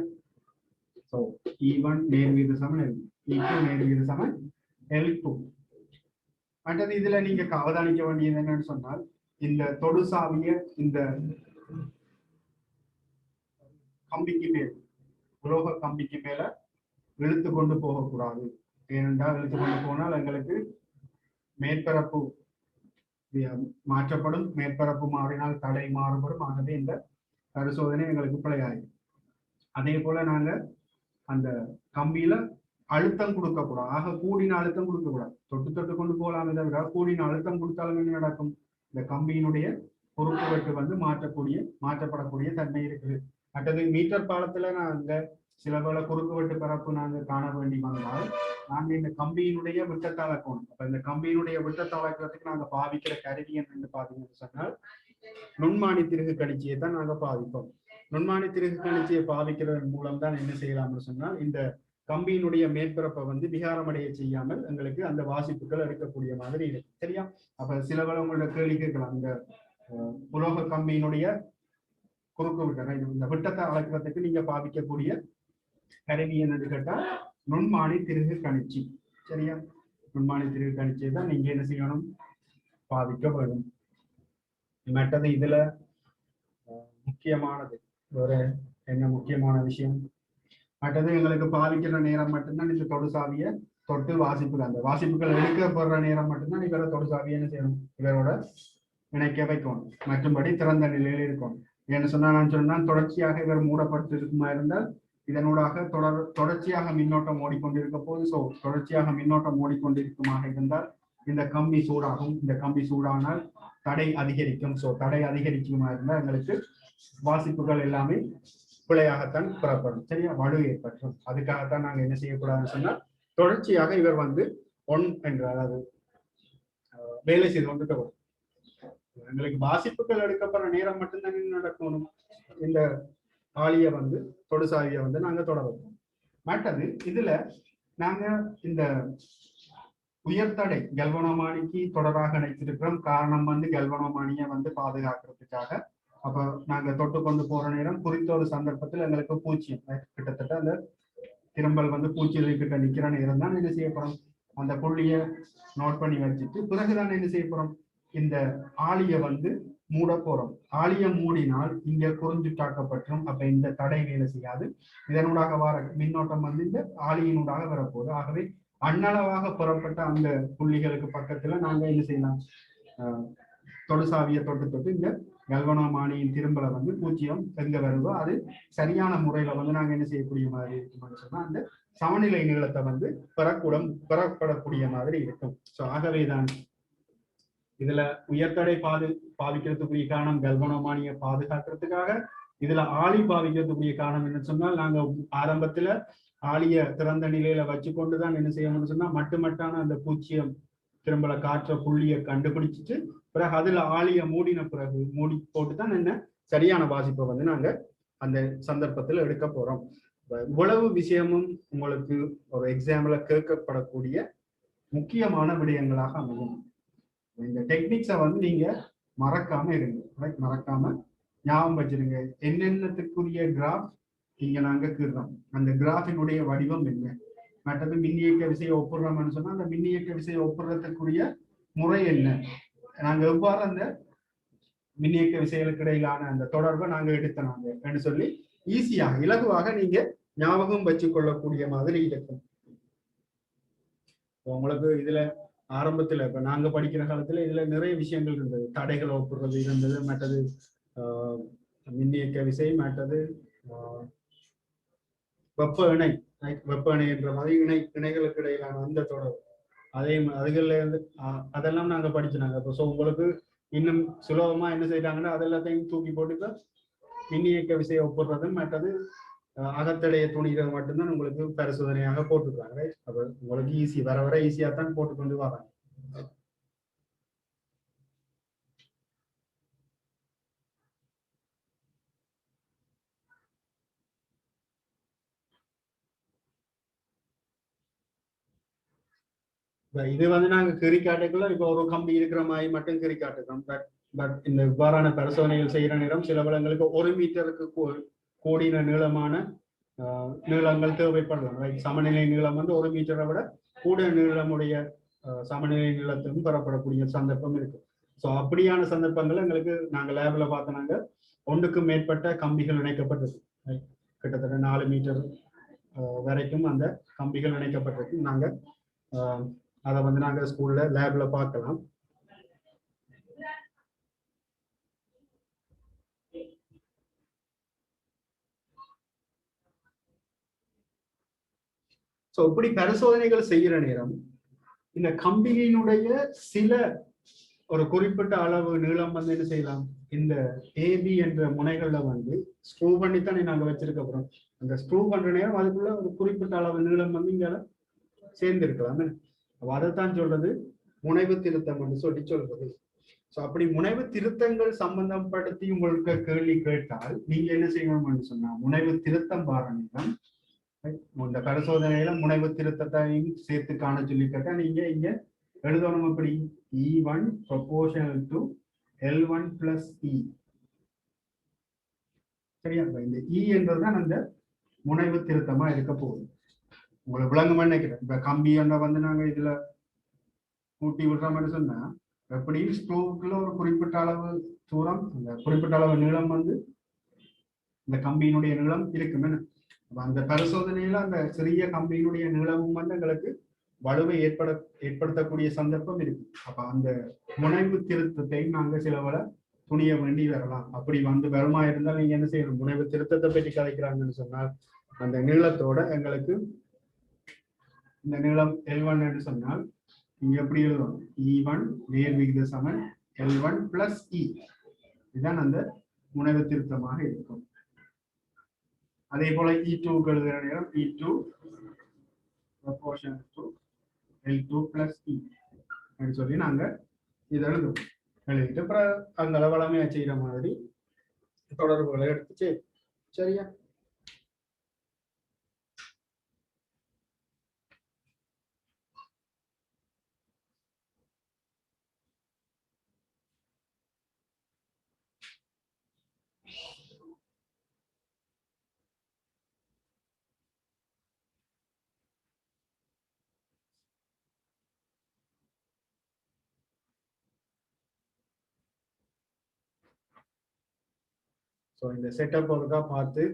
சோ E1 நேர் விகித சமன் L1, E2 நேர் விகித சமன் L2. அடுத்தது இதுல நீங்க அவதானிக்க வேண்டியது என்னன்னு சொன்னால் இந்த தொடு சாவிய இந்த கம்பிக்கு மேல், உலோக கம்பிக்கு மேல இழுத்து கொண்டு போகக்கூடாது. ஏனென்றால் இழுத்து கொண்டு போனால் எங்களுக்கு மேற்பரப்பு மாற்றப்படும். மேற்பரப்பு மாறினால் தடை மாறுபடும். ஆகவே இந்த பரிசோதனை எங்களுக்கு பிழையாகும். அதே போல நாங்க அந்த கம்பியில அழுத்தம் கொடுக்கக்கூடாது. ஆக கூடின அழுத்தம் கொடுக்கக்கூடாது. தொட்டு கொண்டு போகலாம். இதை விட கூடின அழுத்தம் கொடுத்தாலும் என்ன நடக்கும், இந்த கம்பியினுடைய குறுக்கு வெட்டு வந்து மாற்றப்படக்கூடிய தன்மை இருக்குது. மற்றது மீட்டர் பாலத்துல நாங்க சில பல குறுக்கு வெட்டு பரப்பு நாங்க காண வேண்டி வந்தால் நாங்க இந்த கம்பியினுடைய விட்டத்தை அளக்கணும். அப்ப இந்த கம்பியினுடைய விட்டத்தை அளக்கிறதுக்கு நாங்க பாவிக்கிற கருவி என்னன்னு பாத்தீங்கன்னு சொன்னால் நுண்மானி திருகு கணிச்சியை தான் நாங்க பாவிப்போம். நுண்மானி திருகு கணிச்சியை பாவிக்கிறதன் மூலம் தான் என்ன செய்யலாம்னு சொன்னால் இந்த கம்பியினுடைய மேற்பரப்பை வந்து விகாரமடைய செய்யாமல் எங்களுக்கு அந்த வாசிப்புகள் எடுக்கக்கூடிய மாதிரி இருக்கு. சரியா? அப்ப சில பல உங்களோட கேள்வி கேட்கலாம், இந்த உலோக கம்பியினுடைய குறுக்கு விட்ட இந்த விட்டத்தை அளக்கிறதுக்கு நீங்க பாவிக்கக்கூடிய கருவி என்னன்னு கேட்டா நுண்மானி திருகு கணிச்சி. சரியா? நுண்மானி திருகு கணிச்சியை தான் நீங்க என்ன செய்யணும், பாவிக்க வேண்டும். மற்றது இதுல முக்கியமானது ஒரு என்ன முக்கியமான விஷயம், மற்றது எங்களுக்கு பாவிக்கிற நேரம் மட்டும்தான் இந்த தொடு சாவியை தொட்டு வாசிப்புகள், அந்த வாசிப்புகள் எடுக்கப்படுற நேரம் மட்டும்தான் இவரை தொடு சாவியை என்ன செய்யணும், இவரோட இணைக்க வைக்கணும். மற்றும்படி திறந்த நிலையில் இருக்கணும். ஏன்னு சொன்னா நான் சொன்னா தொடர்ச்சியாக இவர் மூடப்பட்டு இருக்குமா இருந்தால் இதனூடாக தொடர்ச்சியாக மின்னோட்டம் ஓடிக்கொண்டிருக்க போது. ஸோ தொடர்ச்சியாக மின்னோட்டம் ஓடிக்கொண்டிருக்குமாக இருந்தால் இந்த கம்பி சூடாகும். இந்த கம்பி சூடானால் தடை அதிகரிக்கும். ஸோ தடை அதிகரிக்குமா இருந்தால் எங்களுக்கு வாசிப்புகள் எல்லாமே பிழையாகத்தான் புறப்படும். சரியா? வலு ஏற்பற்றும். அதுக்காகத்தான் நாங்க என்ன செய்யக்கூடாதுன்னு சொன்னால் தொடர்ச்சியாக இவர் வந்து ஒன் என்ற அதாவது வேலை செய்து கொண்டு எங்களுக்கு வாசிப்புகள் எடுக்கப்படுற நேரம் மட்டும்தான் என்ன நடக்கணும், இந்த ஆளியை வந்து தொடுசாவியை வந்து நாங்க தொட வைப்போம். மற்றது இதுல நாங்க இந்த உயர்தடை கல்வனோமானிக்கு தொடராக இணைத்திருக்கிறோம். காரணம் வந்து கல்வனோமானியை வந்து பாதுகாக்கிறதுக்காக. அப்ப நாங்க தொட்டு கொண்டு போற நேரம் குறித்த ஒரு சந்தர்ப்பத்தில் எங்களுக்கு பூச்சியம் கிட்டத்தட்ட அந்த திரும்பல் வந்து பூச்சிகள் கிட்ட நிக்கிற நேரம் தான் என்ன செய்யப்படும், அந்த புள்ளிய நோட் பண்ணி வச்சுட்டு பிறகுதான் என்ன செய்யப்படும், இந்த ஆளியை வந்து மூட போறோம். ஆளியை மூடினால் இங்க குறிஞ்சுட்டாக்கப்பற்றும். அப்ப இந்த தடை வேலை செய்யாது. இதனூடாக வர மின்னோட்டம் வந்து இந்த ஆளியினூடாக வரப்போகுது. ஆகவே அண்ணளவாக புறப்பட்ட அந்த புள்ளிகளுக்கு பக்கத்துல நாங்க என்ன செய்யலாம், தொடுசாவியை தொட்டு தொட்டு இந்த கல்வனோமானியின் திரும்பலை வந்து பூஜ்ஜியம் எங்க வருதோ அது சரியான முறையில வந்து நாங்க என்ன செய்யக்கூடிய மாதிரி இருக்கும்னு சொன்னா அந்த சமநிலை நீளத்தை வந்து பெறப்படக்கூடிய மாதிரி இருக்கும். ஸோ ஆகவேதான் இதுல உயர்தடை பாவிக்கிறதுக்குரிய காரணம் கல்வனோமானியை பாதுகாக்கிறதுக்காக. இதுல ஆளி பாவிக்கிறதுக்குரிய காரணம் என்ன சொன்னால், நாங்க ஆரம்பத்துல ஆளிய திறந்த நிலையில வச்சு கொண்டுதான் என்ன செய்யணும்னு சொன்னா மட்டுமட்டான அந்த பூச்சியம் திரும்பல காற்ற புள்ளிய கண்டுபிடிச்சிட்டு பிறகு அதுல ஆளிய மூடின பிறகு மூடி போட்டுதான் என்ன சரியான வாசிப்பை வந்து நாங்க அந்த சந்தர்ப்பத்துல எடுக்க போறோம். இவ்வளவு விஷயமும் உங்களுக்கு ஒரு எக்ஸாம்பிள கேட்கப்படக்கூடிய முக்கியமான விடயங்களாக அமையும். இந்த டெக்னிக்ஸை வந்து நீங்க மறக்காம இருங்க, மறக்காம ஞாபகம் வச்சிருங்க. என்னென்னத்துக்குரிய கிராஃப் இங்க நாங்க கீறோம், அந்த கிராஃபினுடைய வடிவம் என்ன, மற்றது மின்னியக்க விசையை ஒப்புடுறோம்னு சொன்னா அந்த மின்னியக்க விசையை ஒப்புறதுக்குரிய முறை என்ன, நாங்க எவ்வாறு அந்த மின்னியக்க விசைகளுக்கு இடையிலான அந்த தொடர்பை நாங்க எடுத்தனாங்க சொல்லி ஈஸியாக இலகுவாக நீங்க ஞாபகம் வச்சு கொள்ளக்கூடிய மாதிரி இருக்கும். உங்களுக்கு இதுல ஆரம்பத்துல இப்ப நாங்க படிக்கிற காலத்துல இதுல நிறைய விஷயங்கள் இருந்தது. தடைகள் ஒப்புறது இருந்தது, மற்றது மின்னியக்க விசை, மற்றது வெப்ப இணை என்ற மாதிரி இணைகளுக்கு இடையிலான அந்த தொடர்பு அதுகள்ல இருந்து அதெல்லாம் நாங்க படிச்சுனாங்க. இப்போ ஸோ உங்களுக்கு இன்னும் சுலபமா என்ன செய்யறாங்கன்னா அதெல்லாத்தையும் தூக்கி போட்டு மின்னியக்க விசையை ஒப்புறதும் மற்றது அகத்தடைய துணிகள் மட்டும்தான் உங்களுக்கு பரிசோதனையாக போட்டுருக்காங்க. அப்ப உங்களுக்கு ஈஸி வர வர ஈஸியா தான் போட்டுக்கொண்டு வராங்க. இது வந்து நாங்க கீறி காட்டுக்குள்ள இப்ப ஒரு கம்பி இருக்கிற மாதிரி மட்டும் கீறி காட்டுக்கிறோம். பட் இந்த இவ்வாறான பரிசோதனைகள் செய்யற நேரம் சில வளங்களுக்கு 1 மீட்டருக்கு கோடின நீளமான நீளங்கள் தேவைப்படலாம். சமநிலை நீளம் வந்து 1 மீட்டரை விட கூட நீளமுடைய சமநிலை நீளத்திலும் பெறப்படக்கூடிய சந்தர்ப்பம் இருக்கு. ஸோ அப்படியான சந்தர்ப்பங்கள் எங்களுக்கு நாங்க லேப்ல பார்த்தனாங்க ஒன்றுக்கும் மேற்பட்ட கம்பிகள் இணைக்கப்பட்டது. கிட்டத்தட்ட 4 மீட்டர் வரைக்கும் அந்த கம்பிகள் இணைக்கப்பட்டிருக்கு. நாங்க அதை வந்து நாங்க ஸ்கூல்ல லேப்ல பார்க்கலாம். ஸோ இப்படி பரிசோதனைகள் செய்யற நேரம் இந்த கம்பியினுடைய சில ஒரு குறிப்பிட்ட அளவு நீளம் வந்து என்ன செய்யலாம், இந்த ஏபி என்ற முனைகள்ல வந்து ஸ்க்ரூ பண்ணித்தானே நாங்க வச்சிருக்க போறோம். அந்த ஸ்க்ரூ பண்ற நேரம் அதுக்குள்ள ஒரு குறிப்பிட்ட அளவு நீளம் வந்து இங்க சேர்ந்திருக்கலாம். அதைத்தான் சொல்றது முனைவு திருத்தம் என்று சொல்லி சொல்றது. ஸோ அப்படி முனைவு திருத்தங்கள் சம்பந்தப்படுத்தி உங்களுக்கு கேள்வி கேட்டால் நீங்க என்ன செய்யணும்னு சொன்னா முனைவு திருத்தம் பாருங்க. இந்த பரிசோதனையில முனைவு திருத்தத்தையும் சேர்த்து காண சொல்லி கேட்டா நீங்க இங்க எழுதணும். எப்படி E1 proportional to L1 plus E. சரியா, இந்த E என்றதுதான் அந்த முனைவு திருத்தமா இருக்க போகுது. உங்களுக்கு விளங்குமா நினைக்கிறேன். இப்ப கம்பி வந்து நாங்க இதுல கூட்டி விடுறோம்னு சொன்னா எப்படி ஸ்க்ரூக்குள்ள ஒரு குறிப்பிட்ட அளவு தூரம், அந்த குறிப்பிட்ட அளவு நீளம் வந்து இந்த கம்பியினுடைய நீளம் இருக்குமே. அந்த பரிசோதனையில அந்த சிறிய கம்பியினுடைய நீளமும் வந்து எங்களுக்கு வலுவை ஏற்படுத்தக்கூடிய சந்தர்ப்பம் இருக்கு. அப்ப அந்த முனைவு திருத்தத்தை நாங்க சிலவள துணிய வேண்டி வரலாம். அப்படி வந்து வருமா இருந்தால் நீங்க என்ன செய்யணும், முனைவு திருத்தத்தை பற்றி கலைக்கிறாங்கன்னு சொன்னால் அந்த நீளத்தோட எங்களுக்கு இந்த நீளம் L1 என்று சொன்னால் இங்க எப்படி எழுதும், E1 நேர் விகித சமன் L1 பிளஸ் E. இதுதான் அந்த முனைவு திருத்தமாக இருக்கும். அதே போல E2 எழுதுகிற நேரம் E2 proportional to L2 plus E சொல்லி நாங்க இதை எழுதுவோம். எழுதிட்டு அப்புறம் அந்த வளமையா செய்யற மாதிரி தொடர்புகளை எடுத்து சரியா. ஸோ இந்த செட்டப் ஒருக்கா பார்த்து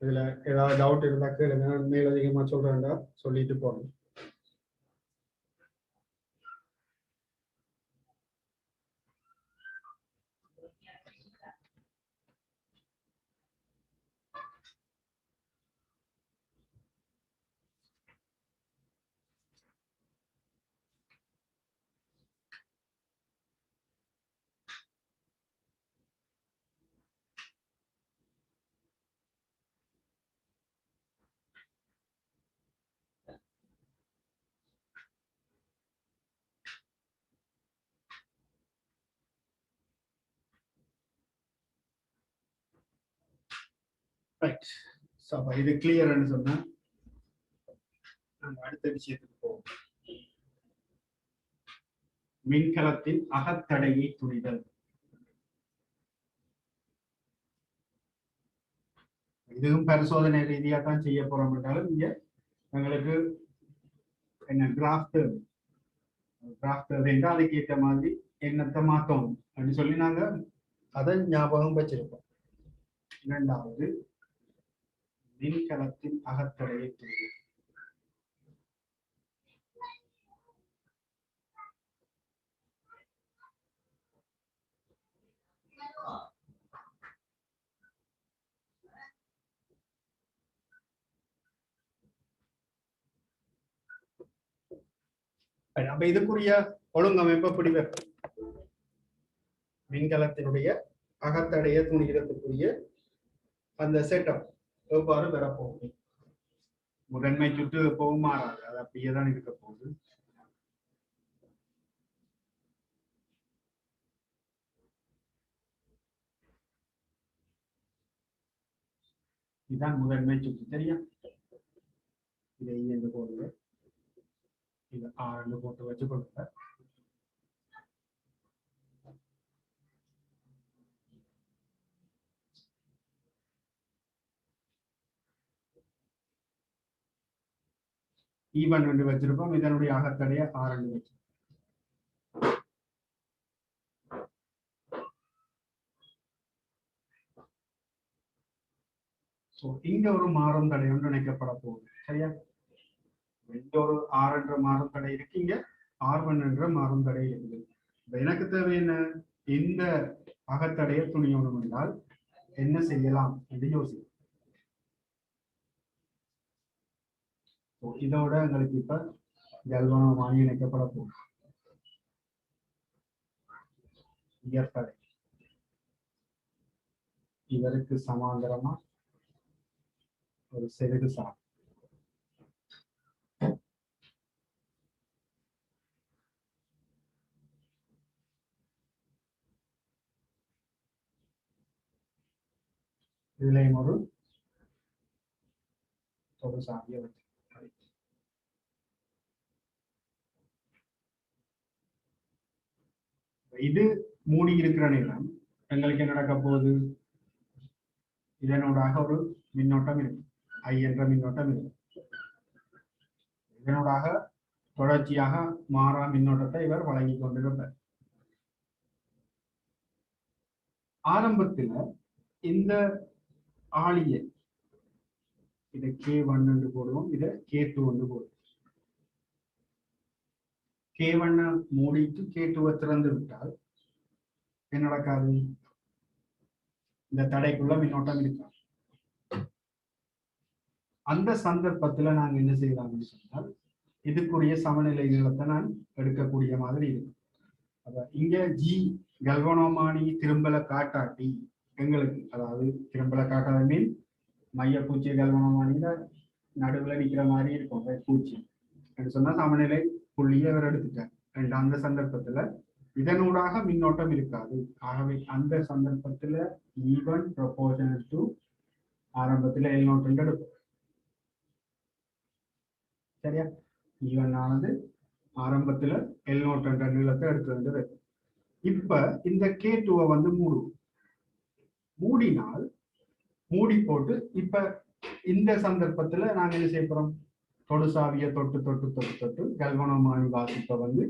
இதுல ஏதாவது டவுட் இருந்தா கேளுங்க, மேலதிகமா சொல்றேன்டா சொல்லிட்டு போகணும். ரைட். ஸோ அப்போ இது கிளியர்னு சொன்னா நம்ம அடுத்த விஷயத்துக்கு போவோம். மின்கலத்தின் அகத்தடையை துணிதல். இதுவும் பரிசோதனை ரீதியாக தான் செய்ய போறோம் என்றாலும் இங்க எங்களுக்கு என்ன கிராஃப்ட் என்றால் அதுக்கு ஏற்ற மாதிரி எண்ணத்தை மாற்றணும் அப்படின்னு சொல்லி நாங்க அதை ஞாபகம் வச்சிருப்போம். இரண்டாவது மின்கலத்தின் அகத்தடையை துணிதல். அப்ப இதுக்குரிய ஒழுங்கமைப்பு எப்படி வரும்? மின்கலத்தினுடைய அகத்தடைய துணிகிறதுக்குரிய அந்த செட்டப் எவ்வாறு பெறப்போகுது? முதன்மை சுற்று எப்பவும் மாறாது, அது அப்படியே தான் இருக்க போகுது. இதுதான் முதன்மை சுற்று, சரியா? இதை இங்க போடுங்க, இது 6 போட்டு வச்சு கொடுங்க. ஈவன் 2 வச்சிருப்போம், இதனுடைய அகத்தடைய 6 வச்சு. இங்க ஒரு மாறும் தடை ஒன்று இணைக்கப்பட போகுது, சரியா? இங்க ஒரு R என்ற மாறும் தடை இருக்கு, இங்க R1 என்ற மாறும் தடை இருக்குது. எனக்கு தேவை என்ன? இந்த அகத்தடைய துணியோடும் என்றால் என்ன செய்யலாம் என்று யோசிக்கும். இதோட எங்களுக்கு இப்ப கல்வனோமானி இணைக்கப்பட போகுது. உயர்த்தடை இவருக்கு சமாந்தரமா ஒரு செருகு சார். இதுலயும் ஒரு சாவியை வச்சு இது மூடி இருக்கிற நேரம் எங்களுக்கு என்ன நடக்க போகுது? இதனோடாக ஒரு மின்னோட்டம் இருக்கு, I என்ற மின்னோட்டம் இருக்கு. இதனோடாக தொடர்ச்சியாக மாறா மின்னோட்டத்தை இவர் வழங்கி கொண்டிருப்பார். ஆரம்பத்தில் இந்த ஆளியை இதை K1 என்று போடுவோம், இதை K2 என்று போடுவோம். K1 மூடிட்டு K2 திறந்து விட்டால் என்ன நடக்காது? இந்த தடைக்குள்ள மின்னோட்டம் இருக்காது. அந்த சந்தர்ப்பத்துல நாங்க என்ன செய்யலாம்னு சொன்னால் இதுக்குரிய சமநிலை நீளத்தை நான் எடுக்கக்கூடிய மாதிரி இருக்கும். அப்ப இங்க G கல்வனோமானி திரும்பல காட்டாட்டி எங்களுக்கு, அதாவது திரும்பல காட்டாத மீன் மைய பூச்சி கல்வனோமானியில நடுவுல நிக்கிற மாதிரி இருக்கும் பூச்சி என்று சொன்னா சமநிலை புள்ளியை அவர் எடுத்துட்டார். அந்த சந்தர்ப்பத்துல இதனூடாக மின்னோட்டம் இருக்காது. ஆகவே அந்த சந்தர்ப்பத்துல E1 proportional to ஆரம்பத்துல L0 எடுக்கும். சரியா? E1 ஆனது ஆரம்பத்துல L0 என்ற நீளத்தை எடுக்கிறது. இப்ப இந்த K2 வந்து மூடினால் மூடி போட்டு இப்ப இந்த சந்தர்ப்பத்துல நாங்க என்ன செய்ய போறோம்? தொடுசாவிய தொட்டு கல்வனோமானி வாசிப்பை வந்து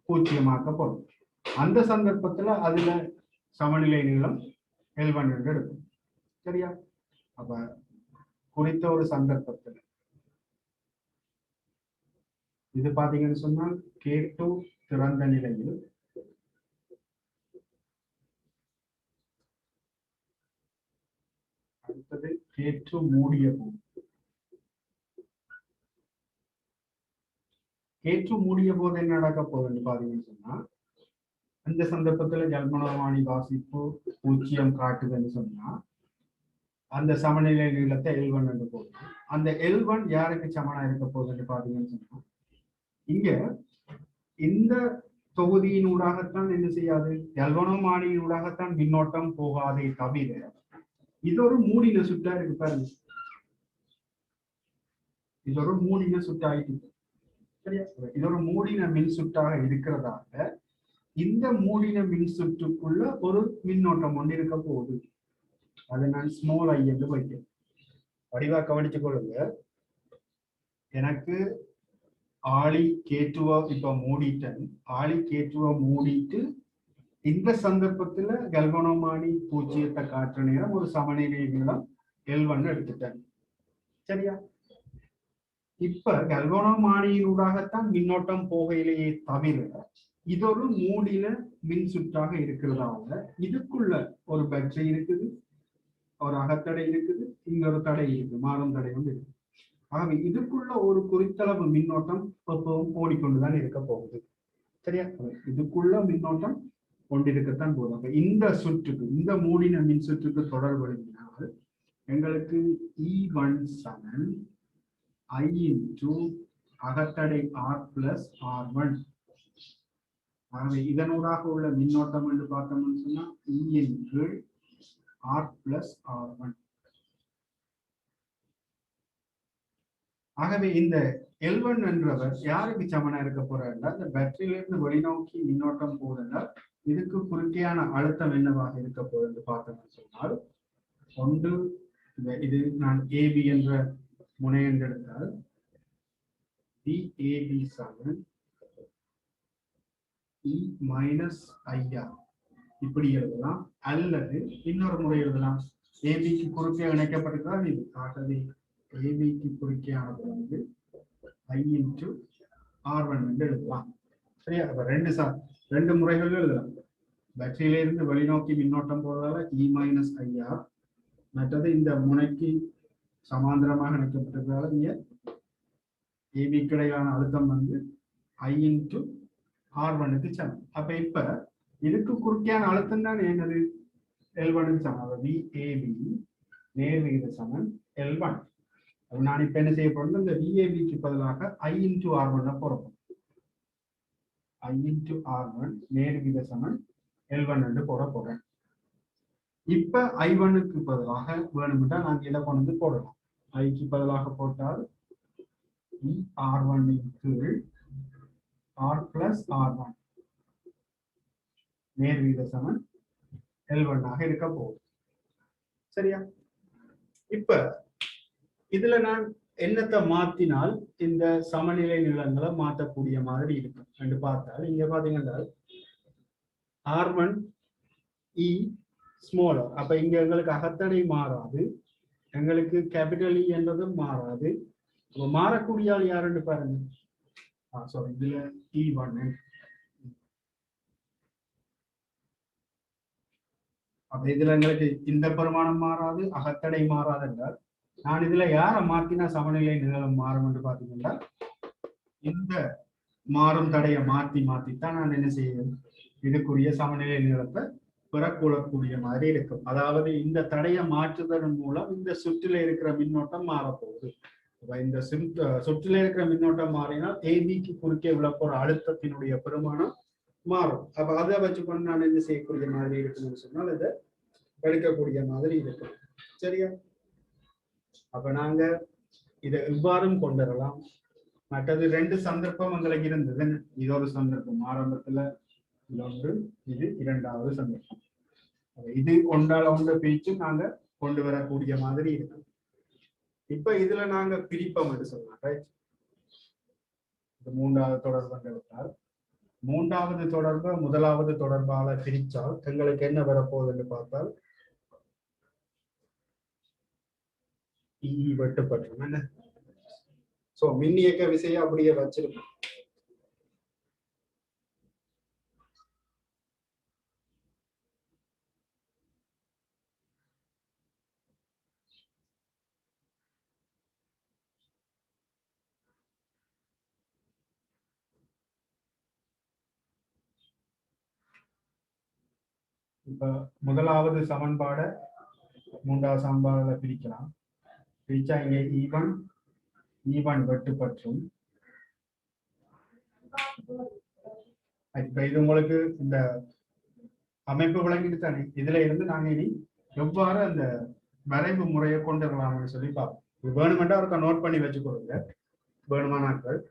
பூஜ்ஜியமாக்க போறோம். அந்த சந்தர்ப்பத்துல அதுல சமநிலை நீளம் L1 என்று எடுக்கும். சரியா? அப்ப குறித்த ஒரு சந்தர்ப்பத்துல இது பாத்தீங்கன்னு சொன்னால் K2 திறந்த நிலையில் அடுத்தது K2 மூடிய போது K2 மூடிய போது என்ன நடக்க போகுதுன்னு பாத்தீங்கன்னு சொன்னா அந்த சந்தர்ப்பத்துல கல்வனோமானி வாசிப்பு பூஜ்ஜியம் காட்டுதுன்னு சொன்னா அந்த சமநிலை நீளத்தை L1 என்று போகுது. அந்த L1 யாருக்கு சமனா இருக்க போகுதுன்னு பாத்தீங்கன்னு சொன்னா இங்க இந்த தொகுதியினூடாகத்தான் என்ன செய்யாது? கல்வனோமானியினூடாகத்தான் மின்னோட்டம் போகாதே தவிர இது ஒரு மூடின சுற்றா இருக்கு பாருங்க. இது ஒரு மூடின சுற்றாயிட்டு. சரியா? இது ஒரு மூடின மின் சுற்றாக இருக்கிறதால இந்த மூடின மின் சுற்றுக்குள்ள ஒரு மின்னோட்டம் ஒன்று இருக்க போகுது. அதை நான் ஸ்மால் ஐ என்று வைக்கிறேன். வடிவா கவனித்துக் கொள்ளுங்க. எனக்கு ஆளி K2 இப்ப மூடிட்டேன். ஆளி K2 மூடிட்டு இந்த சந்தர்ப்பத்துல கல்வனோமானி பூஜ்ஜியத்தை காட்டுற நேரம் ஒரு சமநிலை நீளம் L1 எடுத்துட்டேன். சரியா? இப்ப கல்வனோமானியினூடாகத்தான் மின்னோட்டம் போகையிலேயே தவிர இது ஒரு மூடின மின் சுற்றாக இருக்கிறதால இதுக்குள்ள ஒரு பேட்டரி இருக்குது, ஒரு அகத்தடை இருக்குது, இங்க ஒரு தடை இருக்கு, மாறும் தடையும் இருக்கு. ஆகவே இதுக்குள்ள ஒரு குறித்தளவு மின்னோட்டம் எப்பவும் ஓடிக்கொண்டுதான் இருக்க போகுது. சரியா? இதுக்குள்ள மின்னோட்டம் கொண்டிருக்கத்தான் போதும். அப்ப இந்த சுற்றுக்கு, இந்த மூடின மின் சுற்றுக்கு தொடர்புடையினால் எங்களுக்கு E1 சமன் I into அகத்தடை R பிளஸ் R1. ஆகவே இதனூடாக உள்ள மின்னோட்டம் என்று பார்த்தோம்னு சொன்னா E இன் கீழ் R பிளஸ் R1. ஆகவே இந்த L1 என்றவர் யாருக்கு சமனா இருக்க போறாருன்னா இந்த பேட்டரியிலிருந்து வெளிநோக்கி மின்னோட்டம் போவதால் இதுக்கு குறுக்கையான அழுத்தம் என்னவாக இருக்க போகுது பார்த்தோம்னு சொன்னால் ஒன்று இது நான் AB என்ற முனை என்று எடுத்தால் VAB சமன் E மைனஸ் IR இப்படி எழுதலாம். அல்லது இன்னொரு முறை எழுதலாம். ஏபிக்கு குறுக்கே இணைக்கப்பட்டிருக்கிறார் இது. ஆகவே ஏபிக்கு குறுக்கேயானது வந்து I into R1 என்று எழுதலாம். சரியா? அப்ப ரெண்டு முறைகள் எழுதலாம். பேட்டரியிலிருந்து வெளிநோக்கி மின்னோட்டம் போவதால E மைனஸ் IR, மற்றது இந்த முனைக்கு சமாந்தரமாக இணைக்கப்பட்டிருக்கிறதால இங்க ஏபிக்கு இடையிலான அழுத்தம் வந்து I into R1க்கு சமம். அப்ப இப்ப இதுக்கு குறுக்கையான அழுத்தம் தான் என்னது? L1க்கு சமம். VAB நேர்விகித சமன் L1. நான் இப்ப என்ன செய்ய போறேன்? இந்த VABக்கு பதிலாக I into R1 போறோம். I into R1 நேர்விகித Saman L1 என்று போறேன். இப்ப I1க்கு பதிலாக வேணும்னா நாங்க இதை கொண்டு வந்து போடலாம். ஐக்கு பதிலாக போட்டால் R1 இன் கீழ் R plus R1 நேர்விகித சமன் L1 ஆக இருக்க போகுது. சரியா? இப்ப இதுல நான் என்னத்தை மாத்தினால் இந்த சமநிலை நிலங்களை மாற்றக்கூடிய மாதிரி இருக்கும் என்று பார்த்தால் இங்க பாத்தீங்கன்னா R1 E ஸ்மாலர். அப்ப இங்க எங்களுக்கு அகத்தடை மாறாது, எங்களுக்கு கேபிட்டல் E என்றதும் மாறாது. மாறக்கூடிய ஆள் யாருன்னு பாருங்க. சாரி, இதுல E1. அப்ப இதுல எங்களுக்கு இந்த பெருமானம் மாறாது, அகத்தடை மாறாது என்றால் நான் இதுல யாரை மாத்தினா சமநிலை நிலம் மாறும் என்று பாத்தீங்கன்னா இந்த மாறும் தடையை மாத்தித்தான் நான் என்ன செய்வேன்? இதுக்குரிய சமநிலை நிலத்தை பெறக்கூடக்கூடிய மாதிரி இருக்கும். அதாவது இந்த தடையை மாற்றுவதன் மூலம் இந்த சுற்றில இருக்கிற மின்னோட்டம் மாறப்போகுது. இந்த சுற்றில இருக்கிற மின்னோட்டம் மாறினால் ஏபிக்கு குறுக்கே உள்ள போற அழுத்தத்தினுடைய பெருமானம் மாறும். அப்ப அதை வச்சுக்கொண்டு நான் என்ன செய்யக்கூடிய மாதிரி இருக்குன்னு சொன்னால் இதை எடுக்கக்கூடிய மாதிரி இருக்கும். சரியா? அப்ப நாங்க இதை இவ்வாறும் கொண்டு வரலாம். மற்றது ரெண்டு சந்தர்ப்பம் எங்களுக்கு இருந்தது. இது ஒரு சந்தர்ப்பம் ஆரம்பத்துல ஒன்று, இது இரண்டாவது சந்தர்ப்பம். இது ஒன்றால் ஒன்று பிரிச்சு நாங்க கொண்டு வரக்கூடிய மாதிரி இருக்கு. இப்ப இதுல நாங்க பிரிப்போம் என்று சொன்னோம். ரைட்? மூன்றாவது தொடர்பு எடுத்தால் மூன்றாவது தொடர்பு முதலாவது தொடர்பால பிரிச்சால் எங்களுக்கு என்ன வரப்போகுதுன்னு பார்த்தால் வெட்டுப்பட்டோம். என்ன சோ மின் இயக்க விசையை அப்படியே வச்சிருக்கோம். இப்ப முதலாவது சமன்பாட மூன்றாவது சமன்பாடுல பிரிக்கலாம். பிரிச்சா இங்க ஈவன் வெட்டுப்பற்றும். இப்ப இது உங்களுக்கு இந்த அமைப்பு விளங்கிட்டு தானே. இதுல இருந்து நாங்க இனி எவ்வாறு அந்த வரைவு முறையை கொண்டு வரலாம்னு சொல்லி பார்ப்போம். இது வேணுமெண்டா அவருக்கு நோட் பண்ணி வச்சு கொடுங்க வேணுமானாக்கள்.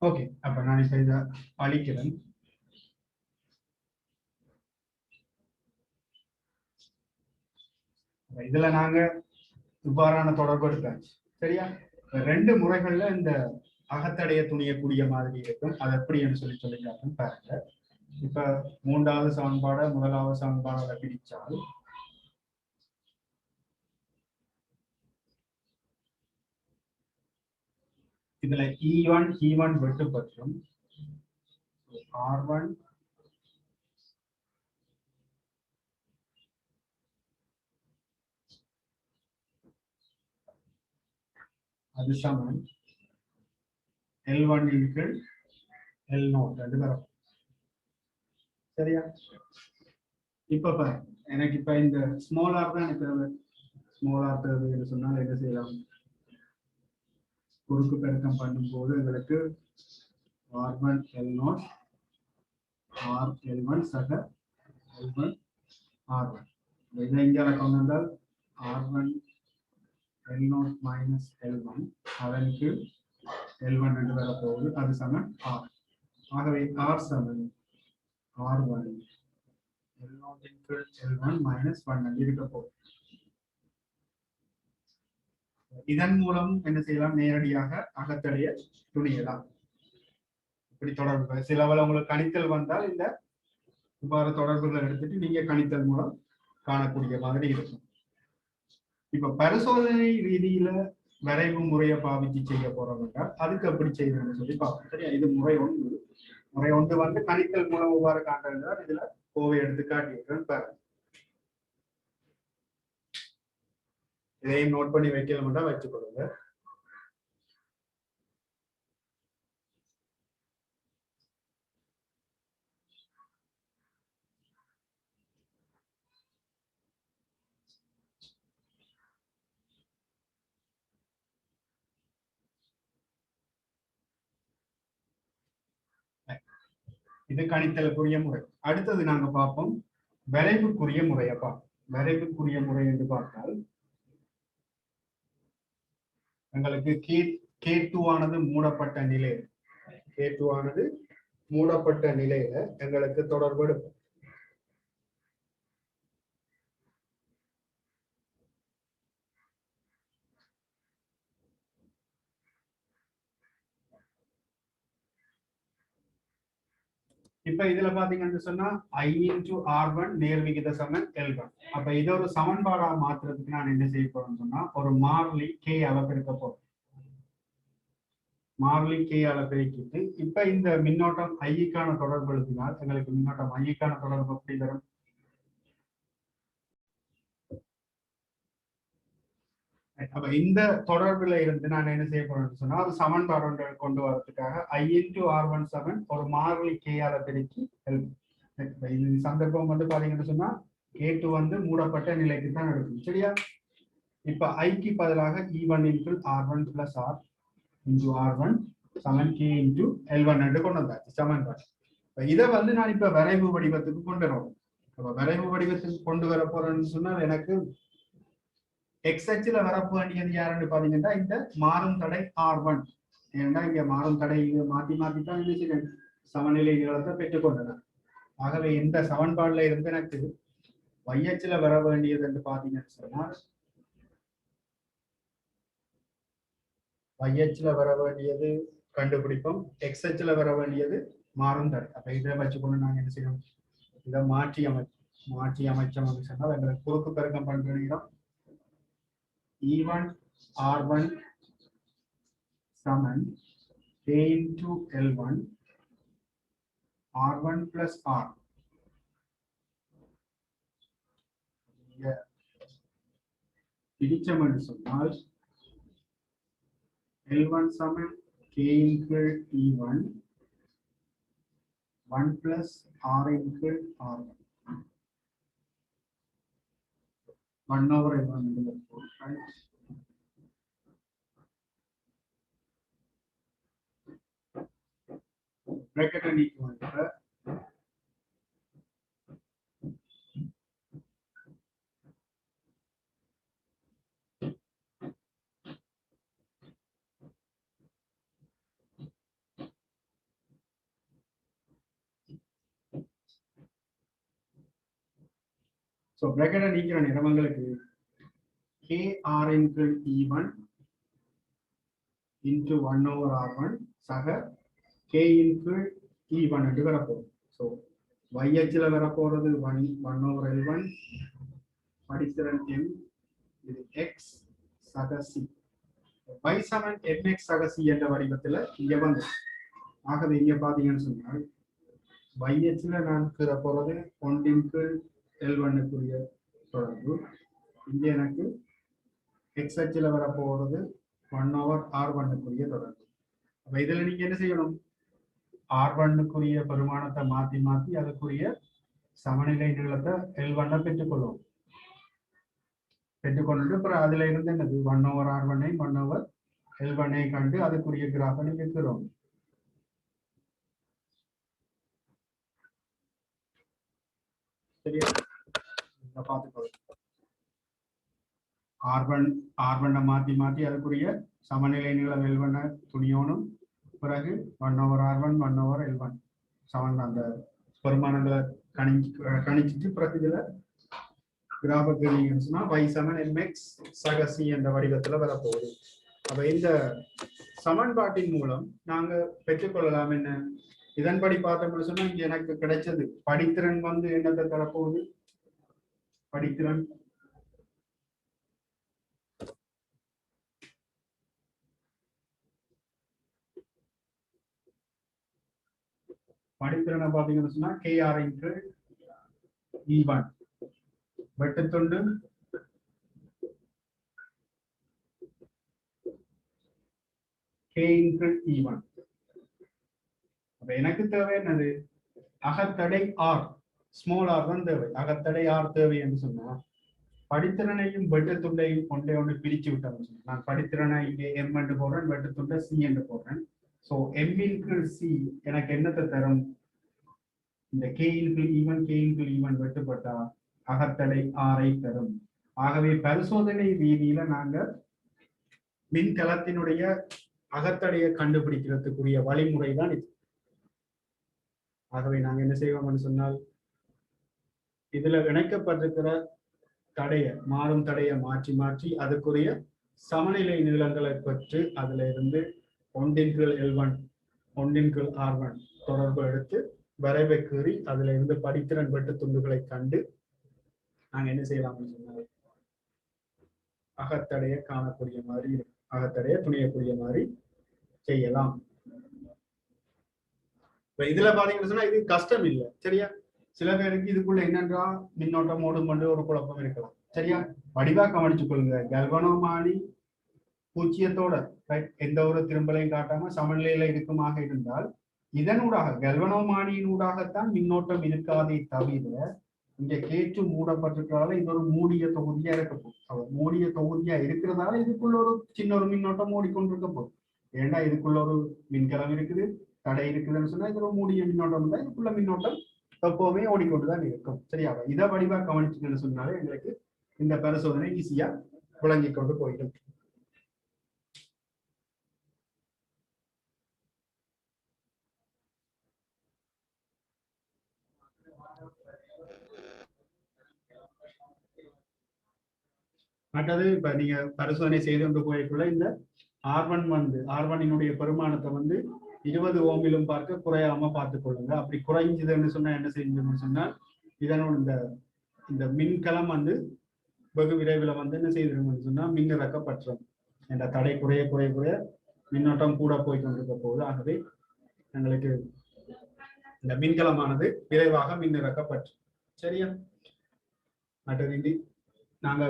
ஓகே, அப்ப நான் இப்ப இதை அழிக்கிறேன். இதுல நாங்க இவ்வாறான தொடர்பு எடுத்தாச்சு. சரியா? ரெண்டு முறைகள்ல இந்த அகத்தடைய துணியக்கூடிய மாதிரி இருக்கும். அது எப்படின்னு சொல்லி காட்டும் பாருங்க. இப்ப மூன்றாவது சமன்பாட முதலாவது சமன்பாட பிரிச்சால் இதுல E1 வெட்டுப்பற்றும். R1 அது சமன் L1 இன்கீழ் L0 ரெண்டு வரும். சரியா? இப்ப பாரு, எனக்கு இப்ப இந்த ஸ்மால் ஆர் தான் எனக்கு ஸ்மால் ஆர் தேவை என்று சொன்னால் என்ன செய்யலாம்? குறுக்கு பெருக்கம் பண்ணும் போது எங்களுக்கு R1 L0 R L1 சக L1 R1. இதை இங்கே கொண்டு வந்தால் R1 L0 மைனஸ் L1 அதன் கீழ் L1 என்று வரப்போகுது. அது சமன் R. ஆகவே R சமன் R1 L0 கீழ் L1 மைனஸ் 1 இருக்க போகுது. இதன் மூலம் என்ன செய்யலாம்? நேரடியாக அகத்தடைய துணியலாம். இப்படி தொடர்பு சிலவள உங்களுக்கு கணித்தல் வந்தால் இந்த இவ்வாறு தொடர்புகளை எடுத்துட்டு நீங்க கணித்தல் மூலம் காணக்கூடிய மாதிரி இருக்கும். இப்ப பரிசோதனை ரீதியில வரைவு முறையை பாவிச்சு செய்ய போறோம் என்றால் அதுக்கு எப்படி செய்யணும்னு சொல்லி பார்ப்போம். சரியா? இது முறை ஒன்று வந்து கணித்தல் மூலம் எவ்வாறு காட்டுறதுதான் இதுல கோவை எடுத்து காட்டியிருக்கேன் பாருங்க. இதையும் நோட் பண்ணி வைக்கணும்னா வச்சு கொடுங்க. இது கணித்தலுக்குரிய முறை. அடுத்தது நாங்க பார்ப்போம் வரைவுக்குரிய முறையை பார்ப்போம். வரைவுக்குரிய முறை என்று பார்த்தால் எங்களுக்கு K2 ஆனது மூடப்பட்ட நிலையில K2 ஆனது மூடப்பட்ட நிலையில எங்களுக்கு தொடர்பு எடுக்கும். இப்ப இதுல பாத்தீங்கன்னு சொன்னா I into R1 நேர்விகித Saman L1. அப்ப இதை ஒரு சமன்பாடா மாற்றுறதுக்கு நான் என்ன செய்ய போறேன்னு சொன்னா ஒரு மாறிலி K அளவு இருக்க போறேன். மாறிலி கேயால பெருக்கிட்டு இப்ப இந்த மின்னோட்டம் ஐக்கான தொடர்பு எழுதினால் எங்களுக்கு மின்னோட்டம் ஐக்கான தொடர்பு எப்படி வரும்? அப்ப இந்த தொடர்புல இருந்து நான் என்ன செய்ய போறேன்னு சொன்னா ஒரு சமன்பாடு ஒன்றை கொண்டு வரதுக்காக I×R17 ஒரு மாறிலி கேயால பெருக்கி இது சந்தர்ப்பம் வந்து பாத்தீங்கன்னு சொன்னா K2 வந்து மூடப்பட்ட நிலைக்கு தான் இருக்கும். சரியா? இப்ப ஐக்கு பதிலாக E1×R1 + R × R1 சமன் K×L1 என்று கொண்டு வந்தாச்சு சமன்பாடு. இதை வந்து நான் இப்ப வரைவு வடிவத்துக்கு கொண்டு வரணும். வரைவு வடிவத்துக்கு கொண்டு வர போறேன்னு சொன்னால் எனக்கு எக்ஸ் அச்சுல வரப்பு வேண்டியது யாருன்னு பாத்தீங்கன்னா இந்த மாறும் தடை R1. ஏன்னா இங்க மாறும் தடை மாத்தி மாத்தித்தான் என்ன சமநிலை நீளத்தை பெற்றுக்கொண்டன. ஆகவே இந்த சமன்பாடுல இருந்து எனக்கு y அச்சுல வர வேண்டியது என்று பாத்தீங்கன்னு சொன்னால் y அச்சுல வர வேண்டியது கண்டுபிடிப்போம், எக்ஸ் அச்சுல வர வேண்டியது மாறும் தடை. அப்ப இதை வச்சுக்கொண்டு நாங்க என்ன செய்யணும், இதை மாற்றி அமைச்சோம் அப்படின்னு சொன்னால் எங்களுக்கு குறுக்கு பெருக்கம் பண்ற நேரம் E1R1 சமன் K×L1 R1 + R. பிடிச்சம் என்று சொன்னால் L1 Saman K×E1 1 + R×R1 1/L1 right? Bracket and equal to so bracket and equal நிறமங்களுக்கு KR×E1 into 1/R1 சக K×E1 என்று வரப்போகுது. ஸோ y அச்சில் வரப்போறது 1/L1 படித்திறன் M, இது x சக C. y சமன் mx சக C என்ற வடிவத்தில் இங்க வந்து ஆகவே இங்க பாத்தீங்கன்னு சொன்னால் y அச்சில் நான் போறது 1/L1 தொடர்பு, இங்க எனக்கு எக்ஸ் அச்சில் வரப்போறது 1/R1 தொடர்பு. அப்ப இதுல நீங்க என்ன செய்யணும், R1 பெருமானத்தை மாத்தி மாத்தி அதுக்குரிய சமநிலை நீளத்தை L1 பெற்றுக்கொள்ளும். பெற்றுக்கொண்டு அப்புறம் அதுல இருந்து என்னது 1/R1 1/L1 கண்டு அதுக்குரிய கிராஃபை நீங்க இருக்கிறோம். சரியா? பார்த்துக்கொள்ளும் R1 மாத்தி மாத்தி அதுக்குரிய சமநிலை நீளம் L1 துணியோனும் பிறகு 1/R1 1/L1 சமன் அந்த பெருமானங்களை கணிச்சிட்டு பிறகு இதுல கிராஃபுக்கு y சமன் mx சக C என்ற வடிவத்துல வரப்போகுது. அப்ப இந்த சமன்பாட்டின் மூலம் நாங்க பெற்றுக்கொள்ளலாம் என்ன, இதன்படி பார்த்தோம்னு சொன்னா இங்க எனக்கு கிடைச்சது படித்திறன் வந்து என்னத்தை தரப்போகுது, படித்திறன் படித்திறனை பாத்தீங்கன்னு சொன்னா KR×E1 வெட்டுத்துண்டு K×E1. அப்ப எனக்கு தேவை என்னது, அகத்தடை R, ஸ்மால் R தான் தேவை. அகத்தடை R தேவை என்று சொன்னா படித்திறனையும் வெட்டுத்துண்டையும் ஒன்று பிரிச்சு விட்டோம். நான் படித்திறனை இங்கே M என்று போடுறேன், வெட்டுத்துண்டை C என்று போடுறேன். சோ M×C எனக்கு என்னத்தை தரும், இந்த K×E1 வெட்டுப்பட்டா அகத்தடை R தரும். ஆகவே பரிசோதனை ரீதியில நாங்க மின்கலத்தினுடைய அகத்தடையை கண்டுபிடிக்கிறதுக்குரிய வழிமுறை தான் இது. ஆகவே நாங்க என்ன செய்வோம்னு சொன்னால் இதுல இணைக்கப்பட்டிருக்கிற தடைய மாறும் தடையை மாற்றி மாற்றி அதுக்குரிய சமநிலை நீளங்களை பெற்று அதுல இருந்து 1/L1 1/R1 தொடர்பு எடுத்து வரைவை கீறி அதுல இருந்து படித்திறன் வெட்டு துண்டுகளை கண்டு நாங்க என்ன செய்யலாம்னு சொன்னால் அகத்தடையை காணக்கூடிய மாதிரி, அகத்தடையை துணியக்கூடிய மாதிரி செய்யலாம். இப்ப இதுல பாத்தீங்கன்னு சொன்னா இது கஷ்டம் இல்லை, சரியா? சில பேருக்கு இதுக்குள்ள என்னன்றா மின்னோட்டம் ஓடும் கொண்டு ஒரு குழப்பம் இருக்கலாம், சரியா? வடிவா கவனிச்சுக் கொள்ளுங்க. கல்வனோமானி பூச்சியத்தோட எந்த ஒரு திரும்பலையும் காட்டாம சமநிலையில இருக்குமாக இருந்தால் இதனூடாக கல்வனோமானியினூடாகத்தான் மின்னோட்டம் இருக்காதே தவிர இங்க கேட்டு மூடப்பட்டிருக்கிறதால இது ஒரு மூடிய தொகுதியா இருக்க போகுது. மூடிய தொகுதியா இருக்கிறதால இதுக்குள்ள ஒரு சின்ன ஒரு மின்னோட்டம் ஓடிக்கொண்டிருக்க போகுது. ஏன்னா இதுக்குள்ள ஒரு மின்கலம் இருக்குது, தடை இருக்குதுன்னு சொன்னா இது ஒரு மூடிய மின்னோட்டம் தான். இதுக்குள்ள மின்னோட்டம் எப்பவுமே ஓடிக்கொண்டுதான் இருக்கும், சரியா? இதை வடிவா கவனிச்சுன்னு சொன்னாலே எங்களுக்கு இந்த பரிசோதனை ஈஸியா விளங்கி கொண்டு போயிடும். மற்றது இப்ப நீங்க பரிசோதனை செய்து கொண்டு போய்க்குள்ள இந்த ஆர்வனினுடைய பெருமானத்தை 20 ஓமிலும் பார்க்க குறையாம பார்த்துக் கொள்ளுங்க. அப்படி குறைஞ்சதுன்னு சொன்னா என்ன செய்யணும்னு சொன்னால் இதனோட இந்த மின்கலம் வெகு விரைவில் என்ன செய்திருக்குன்னு சொன்னா மின்னிறக்கப்பற்றும். என்ற தடை குறைய குறைய குறைய மின்னோட்டம் கூட போய் கொண்டிருக்க போகுது. ஆகவே எங்களுக்கு இந்த மின்கலமானது விரைவாக மின்னிறக்கப்பற்று, சரியா? மற்றது நாங்க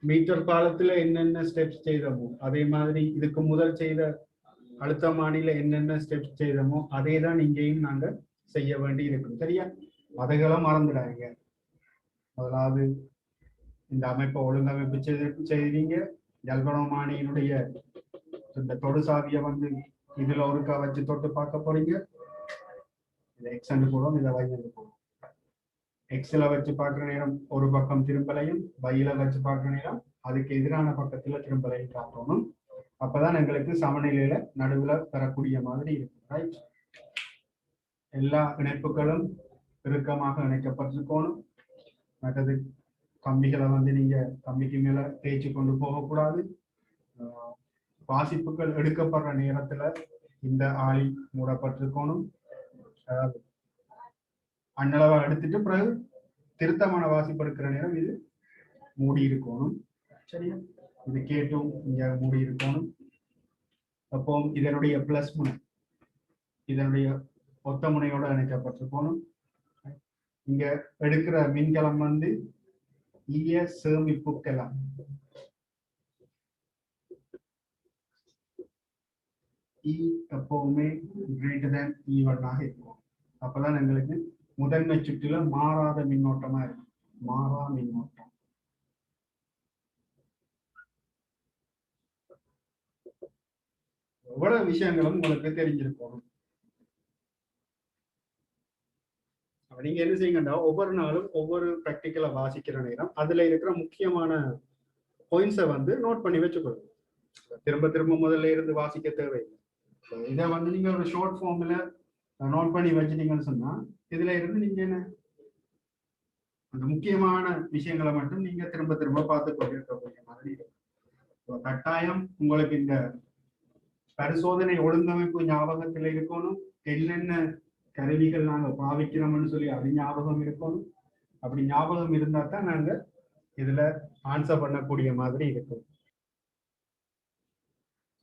மீட்டர் பாலத்துல என்னென்ன ஸ்டெப்ஸ் செய்தோமோ அதே மாதிரி இதுக்கு முதல் செய்த அழுத்தமானில என்னென்ன ஸ்டெப்ஸ் செய்தோமோ அதே தான் இங்கேயும் நாங்க செய்ய வேண்டி இருக்கும், சரியா? அதைகளும் மறந்துடாங்க. முதலாவது இந்த அமைப்பை ஒழுங்கமைப்பு செய்வீங்க. கல்வனோமானியினுடைய இந்த தொடு சாவியை இதுல ஒருக்கா வச்சு தொட்டு பார்க்க போறீங்க. எக்ஸ் போடும், இதை வைந்து போடும். எக்ஸ்ல வச்சு பார்க்குற நேரம் ஒரு பக்கம் திரும்பலையும், வையில வச்சு பார்க்குற நேரம் அதுக்கு எதிரான பக்கத்துல திரும்பலையும் காட்டணும். அப்பதான் எங்களுக்கு சமநிலையில நடுவுல பெறக்கூடிய மாதிரி இருக்கும், ரைட்? எல்லா இணைப்புகளும் இறுக்கமாக இணைக்கப்பட்டிருக்கணும். மற்றது கம்பிகளை நீங்க கம்பிக்கு மேல தேய்ச்சி கொண்டு போகக்கூடாது. வாசிப்புகள் எடுக்கப்படுற நேரத்துல இந்த ஆளி மூடப்பட்டிருக்கணும். அன்னளவா எடுத்துட்டு பிறகு திருத்தமான வாசிப்பு எடுக்கிற நேரம் இது மூடி இருக்கணும், சரியா? இது கேட்டும் இங்க மூடி இருக்கணும். அப்போ இதனுடைய பிளஸ் முனை இதனுடைய ஒத்த முனையோட இணைக்கப்பட்டிருக்கணும். இங்க எடுக்கிற மின்கலம் ஈய சேமிப்புக்கெல்லாம் எப்பவுமே கிரேட்டர் தேன் E1 ஆக இருக்கும். அப்பதான் எங்களுக்கு முதன்மை சுற்றில மாறாத மின்னோட்டமா இருக்கும். மாறா மின்னோட்டம். எவ்வளவு விஷயங்களும் உங்களுக்கு தெரிஞ்சிருக்கணும். நீங்க என்ன செய்யுங்கண்டா ஒவ்வொரு நாளும் ஒவ்வொரு பிராக்டிக்கலை வாசிக்கிற நேரம் அதுல இருக்கிற முக்கியமான பாயிண்ட்ஸை நோட் பண்ணி வச்சுக்கொள்ளுங்க. திரும்ப திரும்ப முதல்ல இருந்து வாசிக்க தேவையில்லை. இதை நீங்க ஒரு ஷார்ட் ஃபார்ம்ல நோட் பண்ணி வச்சுட்டீங்கன்னு சொன்னா இதுல இருந்து நீங்க என்ன அந்த முக்கியமான விஷயங்களை மட்டும் நீங்க திரும்ப திரும்ப பார்த்து கொண்டிருக்கக்கூடிய மாதிரி இருக்கும். கட்டாயம் உங்களுக்கு இந்த பரிசோதனை ஒழுங்கமைப்பு ஞாபகத்துல இருக்கணும். என்னென்ன கருவிகள் நாங்க பாவிக்கிறோம்னு சொல்லி அது ஞாபகம் இருக்கணும். அப்படி ஞாபகம் இருந்தா தான் நாங்க இதுல ஆன்சர் பண்ணக்கூடிய மாதிரி இருக்கும்.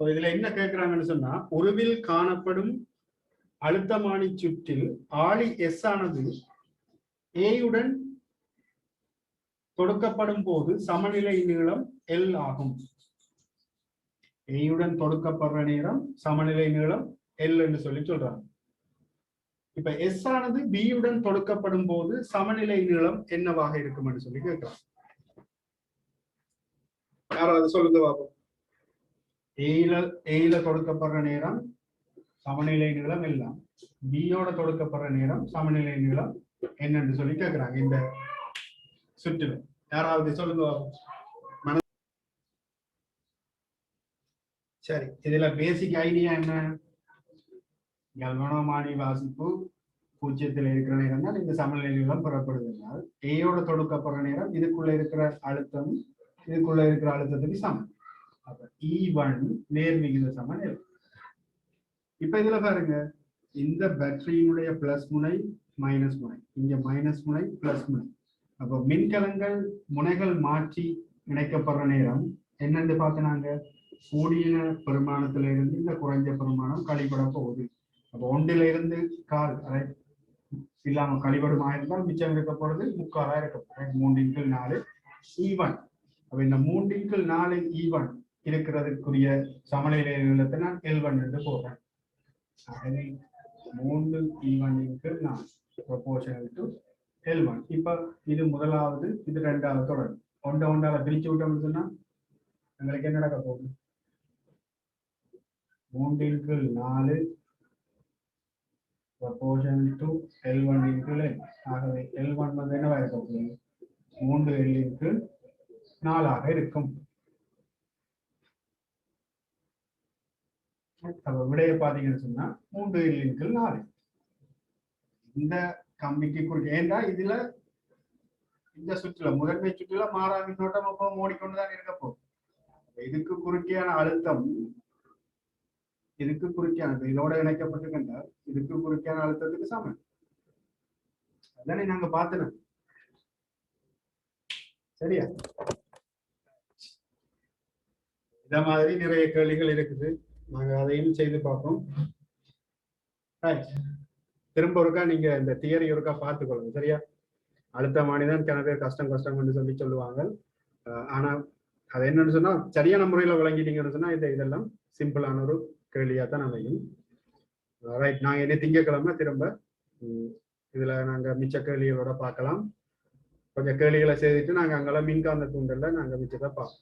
இதுல என்ன கேட்கிறாங்கன்னு சொன்னா உருவில் காணப்படும் அழுத்தமானி சுற்றில் ஆளி எஸ் ஆனது ஏயுடன் தொடுக்கப்படும் போது சமநிலை நீளம் எல் ஆகும். ஏயுடன் தொடுக்கப்படுற நேரம் சமநிலை நீளம் எல் என்று சொல்லி சொல்றாங்க. இப்ப எஸ் ஆனது பியுடன் தொடுக்கப்படும் போது சமநிலை நீளம் என்னவாக இருக்கும் என்று சொல்லி கேட்கலாம். யாராவது சொல்லுங்க பாப்போம். ஏயில தொடுக்கப்படுற நேரம் சமநிலை நீளம் எல்லாம், பியோட தொடுக்கப்படுற நேரம் சமநிலை நீளம் என்னன்னு சொல்லி கேட்கிறாங்க. இந்த சுற்றுல யாராவது சொல்லுங்க பாப்போம். சரி, இதுல பேசிக் ஐடியா என்ன? கல்வனோமானி வாசிப்பு 0 இருக்கிற நேரம் தான் இந்த சமநிலை நீளம் பெறப்படுவதால் ஏயோட தொடுக்கப்படுற நேரம் இதுக்குள்ள இருக்கிற அழுத்தம் இதுக்குள்ள இருக்கிற அழுத்தத்துக்கு சமம். அப்ப E1 நேர் விகித சமநிலை. இப்ப இதுல பாருங்க, இந்த பேட்டரியினுடைய பிளஸ் முனை மைனஸ் முனை, இங்க மைனஸ் முனை பிளஸ் முனை. அப்போ மின்கலங்கள் முனைகள் மாற்றி இணைக்கப்படுற நேரம் என்னன்னு பார்த்தனாங்க கூடிய பெருமானத்துல இருந்து இந்த குறைஞ்ச பெருமானம் கழிபட போகுது. அப்போ ஒன்றில இருந்து கால் இல்லாம கழிபடும் ஆயிருந்தால் மிச்சம் இருக்க போறது முக்காலா இருக்க போறது. 3x4 even. அப்ப இந்த 3x4 ஈவன் இருக்கிறதுக்குரிய சமநிலை நீளத்தை நான் L1 என்று போடுறேன். 3 ஈவன்×4 proportional to L1. இப்ப இது முதலாவது, இது இரண்டாவது தொடர். ஒன்றால பிரிச்சு விட்டோம்னு சொன்னா எங்களுக்கு என்ன நடக்க போகுது? 3x4 proportional to L1 ஆகவே L1 வந்து என்னவா இருக்க போகுது? 3L×4 ஆக இருக்கும். விடைய பாத்தீங்கன்னு சொன்னா 3L×4. இந்த கம்பிக்கு குறுக்க, ஏண்டா இதுல இந்த சுற்றுல முதன்மை சுற்றுல மாறா மின்னோட்டம் அப்போ ஓடிக்கொண்டுதான் இருக்க போகுது. இதுக்கு குறுக்கையான அழுத்தம், இதுக்கு குறுக்கையான இதோட இணைக்கப்பட்டிருக்கின்ற இதுக்கு குறுக்கையான அழுத்தத்துக்கு சமம். அதானே நாங்க பார்த்தோம். சரியா? இத மாதிரி நிறைய கேள்விகள் இருக்குது. நாங்க அதையும் செய்து பார்ப்போம். திரும்ப ஒருக்கா நீங்க இந்த தியரி ஒருக்கா பார்த்துக்கொள்ளுங்க. சரியா? அடுத்த மாநிலம் கிணறு கஷ்டம் சொல்லி சொல்லுவாங்க. ஆனா அது என்னன்னு சொன்னா சரியான முறையில விளங்கிட்டீங்கன்னு சொன்னா இதெல்லாம் சிம்பிளான ஒரு கேள்வியா தான் அமையும். ரைட், நாங்க இனி திங்கக்கிழமை திரும்ப இதுல நாங்க மிச்ச கேள்விகளோட பார்க்கலாம். கொஞ்சம் கேள்விகளை செய்துட்டு நாங்க அங்கெல்லாம் மின்காந்த தூண்டல்ல நாங்க மிச்சத்தை பார்ப்போம்.